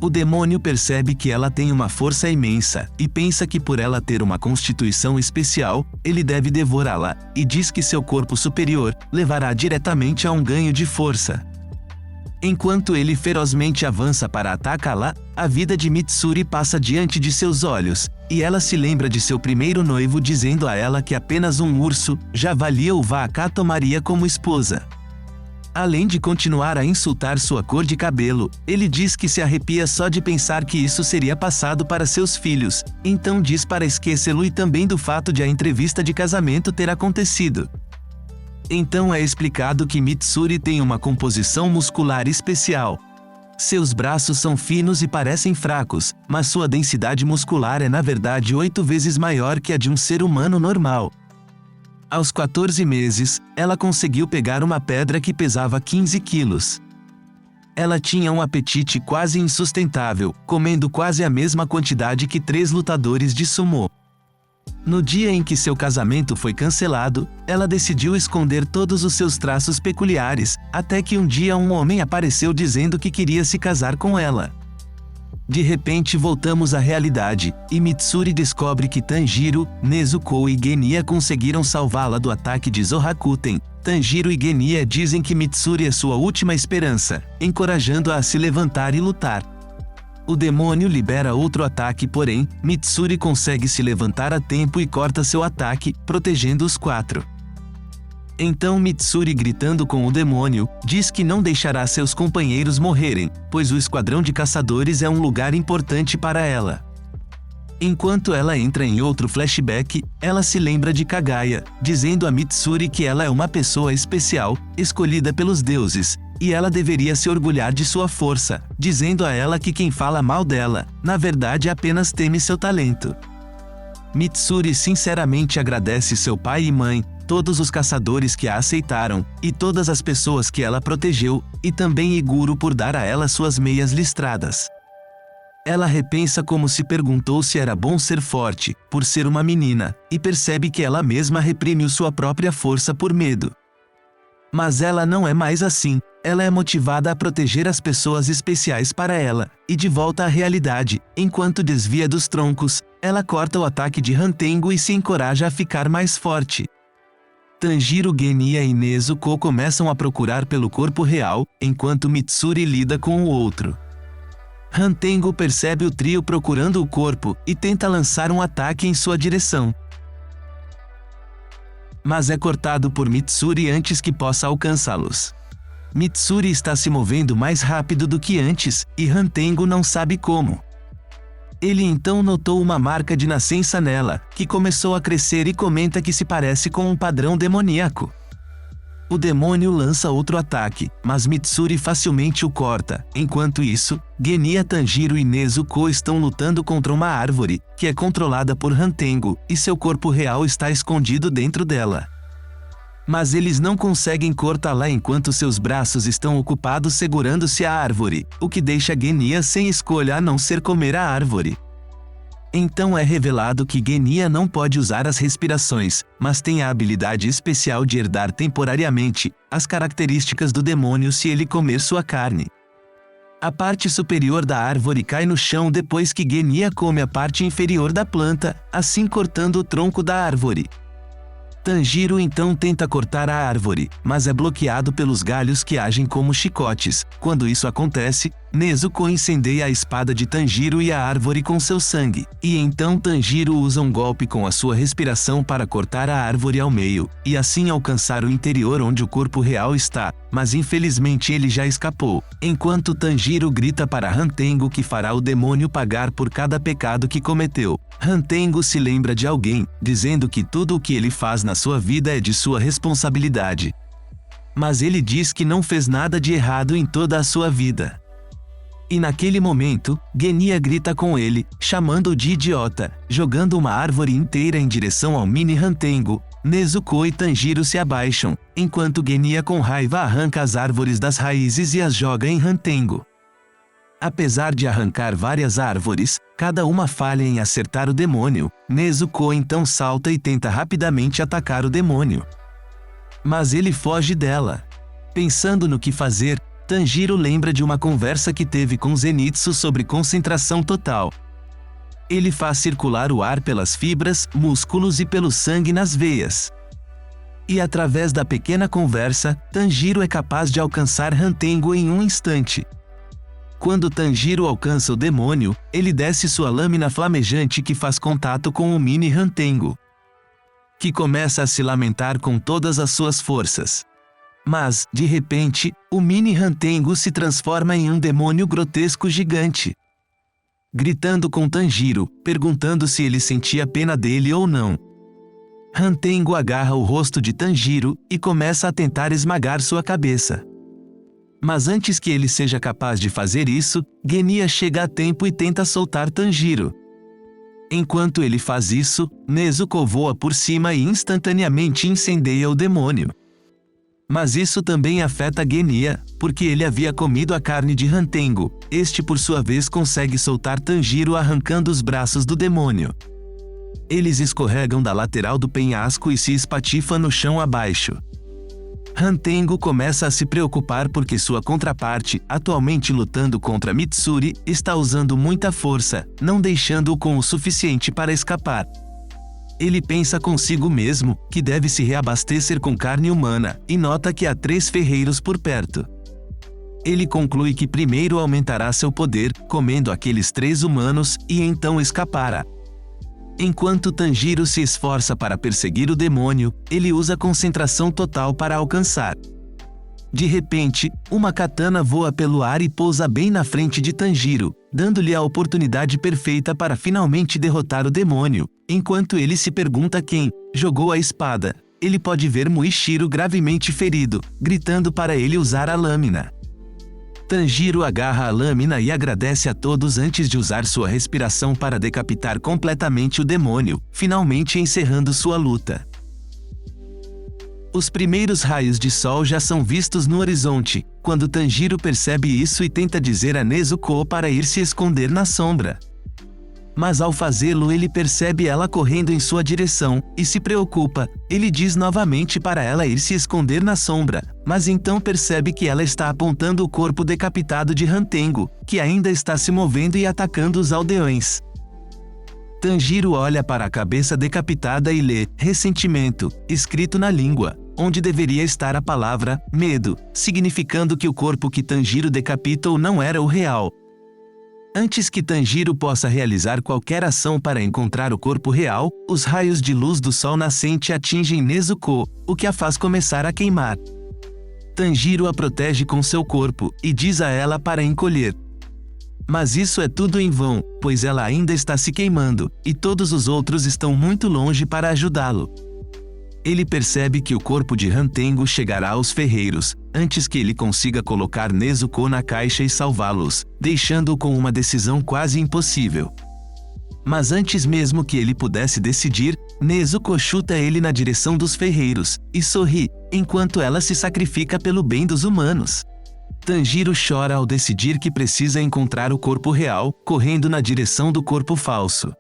O demônio percebe que ela tem uma força imensa, e pensa que por ela ter uma constituição especial, ele deve devorá-la, e diz que seu corpo superior levará diretamente a um ganho de força. Enquanto ele ferozmente avança para atacá-la, a vida de Mitsuri passa diante de seus olhos, e ela se lembra de seu primeiro noivo dizendo a ela que apenas um urso, javali ou vaca a tomaria como esposa. Além de continuar a insultar sua cor de cabelo, ele diz que se arrepia só de pensar que isso seria passado para seus filhos, então diz para esquecê-lo e também do fato de a entrevista de casamento ter acontecido. Então é explicado que Mitsuri tem uma composição muscular especial. Seus braços são finos e parecem fracos, mas sua densidade muscular é na verdade 8 vezes maior que a de um ser humano normal. Aos 14 meses, ela conseguiu pegar uma pedra que pesava 15 quilos. Ela tinha um apetite quase insustentável, comendo quase a mesma quantidade que 3 lutadores de sumô. No dia em que seu casamento foi cancelado, ela decidiu esconder todos os seus traços peculiares, até que um dia um homem apareceu dizendo que queria se casar com ela. De repente voltamos à realidade, e Mitsuri descobre que Tanjiro, Nezuko e Genya conseguiram salvá-la do ataque de Zorakuten. Tanjiro e Genya dizem que Mitsuri é sua última esperança, encorajando-a a se levantar e lutar. O demônio libera outro ataque, porém, Mitsuri consegue se levantar a tempo e corta seu ataque, protegendo os 4. Então Mitsuri, gritando com o demônio, diz que não deixará seus companheiros morrerem, pois o esquadrão de caçadores é um lugar importante para ela. Enquanto ela entra em outro flashback, ela se lembra de Kagaya, dizendo a Mitsuri que ela é uma pessoa especial, escolhida pelos deuses, e ela deveria se orgulhar de sua força, dizendo a ela que quem fala mal dela, na verdade apenas teme seu talento. Mitsuri sinceramente agradece seu pai e mãe, todos os caçadores que a aceitaram, e todas as pessoas que ela protegeu, e também Iguro por dar a ela suas meias listradas. Ela repensa como se perguntou se era bom ser forte, por ser uma menina, e percebe que ela mesma reprime sua própria força por medo. Mas ela não é mais assim, ela é motivada a proteger as pessoas especiais para ela, e de volta à realidade, enquanto desvia dos troncos, ela corta o ataque de Hantengo e se encoraja a ficar mais forte. Tanjiro, Genya e Nezuko começam a procurar pelo corpo real, enquanto Mitsuri lida com o outro. Hantengo percebe o trio procurando o corpo, e tenta lançar um ataque em sua direção. Mas é cortado por Mitsuri antes que possa alcançá-los. Mitsuri está se movendo mais rápido do que antes, e Hantengo não sabe como. Ele então notou uma marca de nascença nela, que começou a crescer e comenta que se parece com um padrão demoníaco. O demônio lança outro ataque, mas Mitsuri facilmente o corta. Enquanto isso, Genya, Tanjiro e Nezuko estão lutando contra uma árvore, que é controlada por Hantengo, e seu corpo real está escondido dentro dela. Mas eles não conseguem cortá-la enquanto seus braços estão ocupados segurando-se à árvore, o que deixa Genya sem escolha a não ser comer a árvore. Então é revelado que Genya não pode usar as respirações, mas tem a habilidade especial de herdar temporariamente as características do demônio se ele comer sua carne. A parte superior da árvore cai no chão depois que Genya come a parte inferior da planta, assim cortando o tronco da árvore. Tanjiro então tenta cortar a árvore, mas é bloqueado pelos galhos que agem como chicotes. Quando isso acontece, Nezuko incendeia a espada de Tanjiro e a árvore com seu sangue, e então Tanjiro usa um golpe com a sua respiração para cortar a árvore ao meio, e assim alcançar o interior onde o corpo real está, mas infelizmente ele já escapou. Enquanto Tanjiro grita para Hantengo que fará o demônio pagar por cada pecado que cometeu, Hantengo se lembra de alguém, dizendo que tudo o que ele faz na sua vida é de sua responsabilidade. Mas ele diz que não fez nada de errado em toda a sua vida. E naquele momento, Genya grita com ele, chamando-o de idiota, jogando uma árvore inteira em direção ao mini Hantengo. Nezuko e Tanjiro se abaixam, enquanto Genya com raiva arranca as árvores das raízes e as joga em Hantengo. Apesar de arrancar várias árvores, cada uma falha em acertar o demônio, Nezuko então salta e tenta rapidamente atacar o demônio. Mas ele foge dela. Pensando no que fazer, Tanjiro lembra de uma conversa que teve com Zenitsu sobre concentração total. Ele faz circular o ar pelas fibras, músculos e pelo sangue nas veias. E através da pequena conversa, Tanjiro é capaz de alcançar Hantengo em um instante. Quando Tanjiro alcança o demônio, ele desce sua lâmina flamejante que faz contato com o mini Hantengo, que começa a se lamentar com todas as suas forças. Mas, de repente, o mini Hantengo se transforma em um demônio grotesco gigante, gritando com Tanjiro, perguntando se ele sentia pena dele ou não. Hantengo agarra o rosto de Tanjiro e começa a tentar esmagar sua cabeça. Mas antes que ele seja capaz de fazer isso, Genya chega a tempo e tenta soltar Tanjiro. Enquanto ele faz isso, Nezuko voa por cima e instantaneamente incendeia o demônio. Mas isso também afeta Genya, porque ele havia comido a carne de Hantengo. Este por sua vez consegue soltar Tanjiro arrancando os braços do demônio. Eles escorregam da lateral do penhasco e se espatifam no chão abaixo. Hantengo começa a se preocupar porque sua contraparte, atualmente lutando contra Mitsuri, está usando muita força, não deixando-o com o suficiente para escapar. Ele pensa consigo mesmo que deve se reabastecer com carne humana, e nota que há 3 ferreiros por perto. Ele conclui que primeiro aumentará seu poder, comendo aqueles 3 humanos, e então escapará. Enquanto Tanjiro se esforça para perseguir o demônio, ele usa concentração total para alcançar. De repente, uma katana voa pelo ar e pousa bem na frente de Tanjiro, dando-lhe a oportunidade perfeita para finalmente derrotar o demônio. Enquanto ele se pergunta quem jogou a espada, ele pode ver Muishiro gravemente ferido, gritando para ele usar a lâmina. Tanjiro agarra a lâmina e agradece a todos antes de usar sua respiração para decapitar completamente o demônio, finalmente encerrando sua luta. Os primeiros raios de sol já são vistos no horizonte, quando Tanjiro percebe isso e tenta dizer a Nezuko para ir se esconder na sombra. Mas ao fazê-lo ele percebe ela correndo em sua direção, e se preocupa. Ele diz novamente para ela ir se esconder na sombra, mas então percebe que ela está apontando o corpo decapitado de Hantengo, que ainda está se movendo e atacando os aldeões. Tanjiro olha para a cabeça decapitada e lê ressentimento, escrito na língua, onde deveria estar a palavra medo, significando que o corpo que Tanjiro decapitou não era o real. Antes que Tanjiro possa realizar qualquer ação para encontrar o corpo real, os raios de luz do sol nascente atingem Nezuko, o que a faz começar a queimar. Tanjiro a protege com seu corpo, e diz a ela para encolher. Mas isso é tudo em vão, pois ela ainda está se queimando, e todos os outros estão muito longe para ajudá-lo. Ele percebe que o corpo de Hantengo chegará aos ferreiros, antes que ele consiga colocar Nezuko na caixa e salvá-los, deixando-o com uma decisão quase impossível. Mas antes mesmo que ele pudesse decidir, Nezuko chuta ele na direção dos ferreiros, e sorri, enquanto ela se sacrifica pelo bem dos humanos. Tanjiro chora ao decidir que precisa encontrar o corpo real, correndo na direção do corpo falso.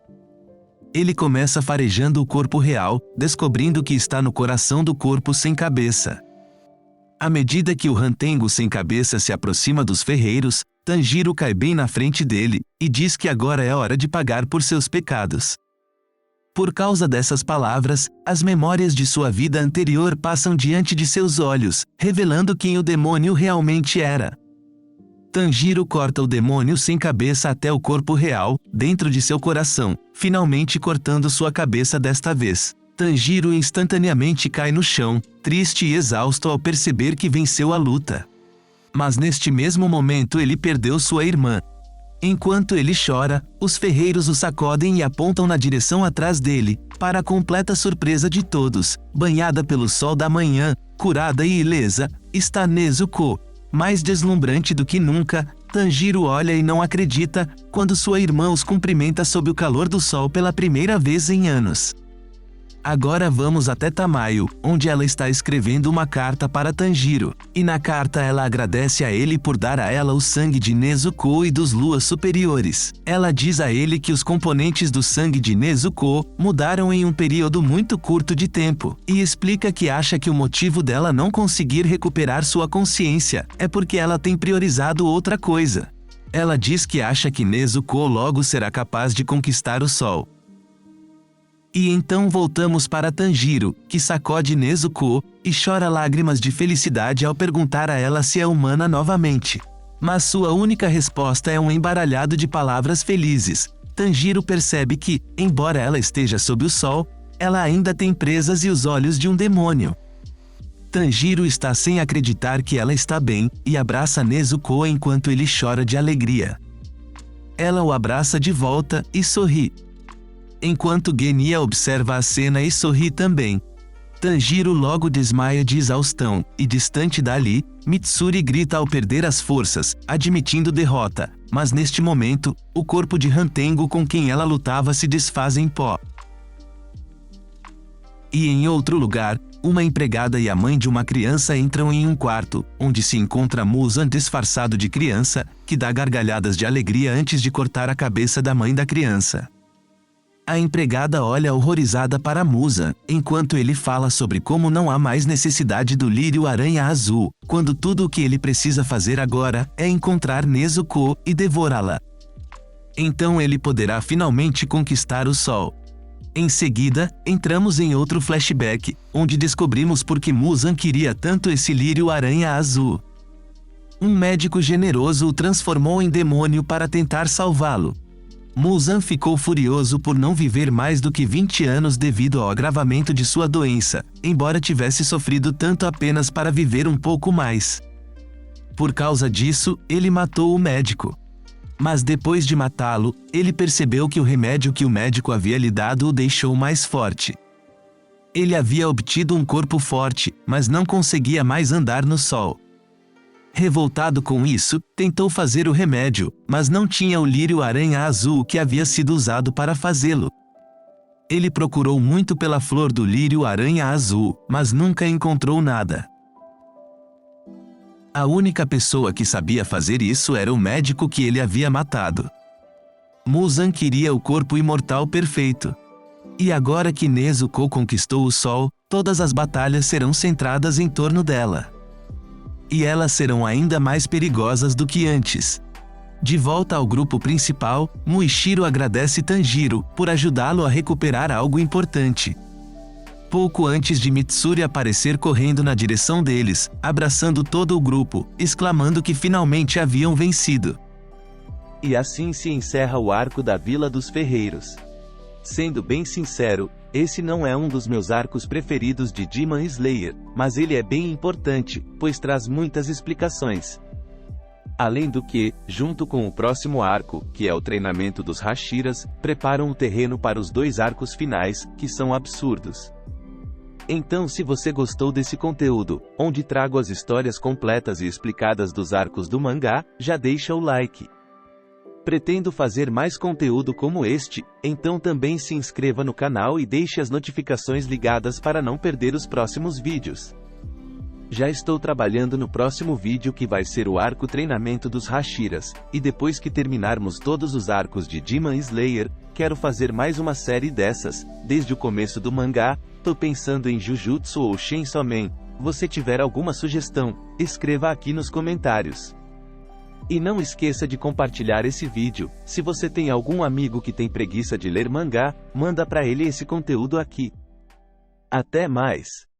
Ele começa farejando o corpo real, descobrindo que está no coração do corpo sem cabeça. À medida que o Hantengo sem cabeça se aproxima dos ferreiros, Tanjiro cai bem na frente dele, e diz que agora é hora de pagar por seus pecados. Por causa dessas palavras, as memórias de sua vida anterior passam diante de seus olhos, revelando quem o demônio realmente era. Tanjiro corta o demônio sem cabeça até o corpo real, dentro de seu coração, finalmente cortando sua cabeça desta vez. Tanjiro instantaneamente cai no chão, triste e exausto ao perceber que venceu a luta. Mas neste mesmo momento ele perdeu sua irmã. Enquanto ele chora, os ferreiros o sacodem e apontam na direção atrás dele, para a completa surpresa de todos. Banhada pelo sol da manhã, curada e ilesa, está Nezuko. Mais deslumbrante do que nunca, Tanjiro olha e não acredita, quando sua irmã os cumprimenta sob o calor do sol pela primeira vez em anos. Agora vamos até Tamayo, onde ela está escrevendo uma carta para Tanjiro, e na carta ela agradece a ele por dar a ela o sangue de Nezuko e dos Luas Superiores. Ela diz a ele que os componentes do sangue de Nezuko mudaram em um período muito curto de tempo, e explica que acha que o motivo dela não conseguir recuperar sua consciência é porque ela tem priorizado outra coisa. Ela diz que acha que Nezuko logo será capaz de conquistar o sol. E então voltamos para Tanjiro, que sacode Nezuko, e chora lágrimas de felicidade ao perguntar a ela se é humana novamente. Mas sua única resposta é um embaralhado de palavras felizes. Tanjiro percebe que, embora ela esteja sob o sol, ela ainda tem presas e os olhos de um demônio. Tanjiro está sem acreditar que ela está bem, e abraça Nezuko enquanto ele chora de alegria. Ela o abraça de volta, e sorri. Enquanto Genya observa a cena e sorri também. Tanjiro logo desmaia de exaustão, e distante dali, Mitsuri grita ao perder as forças, admitindo derrota, mas neste momento, o corpo de Hantengo com quem ela lutava se desfaz em pó. E em outro lugar, uma empregada e a mãe de uma criança entram em um quarto, onde se encontra Muzan disfarçado de criança, que dá gargalhadas de alegria antes de cortar a cabeça da mãe da criança. A empregada olha horrorizada para Muzan, enquanto ele fala sobre como não há mais necessidade do lírio-aranha azul, quando tudo o que ele precisa fazer agora é encontrar Nezuko e devorá-la. Então ele poderá finalmente conquistar o sol. Em seguida, entramos em outro flashback, onde descobrimos por que Muzan queria tanto esse lírio-aranha azul. Um médico generoso o transformou em demônio para tentar salvá-lo. Muzan ficou furioso por não viver mais do que 20 anos devido ao agravamento de sua doença, embora tivesse sofrido tanto apenas para viver um pouco mais. Por causa disso, ele matou o médico. Mas depois de matá-lo, ele percebeu que o remédio que o médico havia lhe dado o deixou mais forte. Ele havia obtido um corpo forte, mas não conseguia mais andar no sol. Revoltado com isso, tentou fazer o remédio, mas não tinha o lírio-aranha azul que havia sido usado para fazê-lo. Ele procurou muito pela flor do lírio-aranha azul, mas nunca encontrou nada. A única pessoa que sabia fazer isso era o médico que ele havia matado. Muzan queria o corpo imortal perfeito. E agora que Nezuko conquistou o sol, todas as batalhas serão centradas em torno dela. E elas serão ainda mais perigosas do que antes. De volta ao grupo principal, Muishiro agradece Tanjiro por ajudá-lo a recuperar algo importante. Pouco antes de Mitsuri aparecer correndo na direção deles, abraçando todo o grupo, exclamando que finalmente haviam vencido. E assim se encerra o arco da Vila dos Ferreiros. Sendo bem sincero, esse não é um dos meus arcos preferidos de Demon Slayer, mas ele é bem importante, pois traz muitas explicações. Além do que, junto com o próximo arco, que é o treinamento dos Hashiras, preparam o terreno para os dois arcos finais, que são absurdos. Então, se você gostou desse conteúdo, onde trago as histórias completas e explicadas dos arcos do mangá, já deixa o like. Pretendo fazer mais conteúdo como este, então também se inscreva no canal e deixe as notificações ligadas para não perder os próximos vídeos. Já estou trabalhando no próximo vídeo que vai ser o arco treinamento dos Hashiras, e depois que terminarmos todos os arcos de Demon Slayer, quero fazer mais uma série dessas, desde o começo do mangá. Tô pensando em Jujutsu ou Chainsaw Man. Você tiver alguma sugestão, escreva aqui nos comentários. E não esqueça de compartilhar esse vídeo. Se você tem algum amigo que tem preguiça de ler mangá, manda pra ele esse conteúdo aqui. Até mais!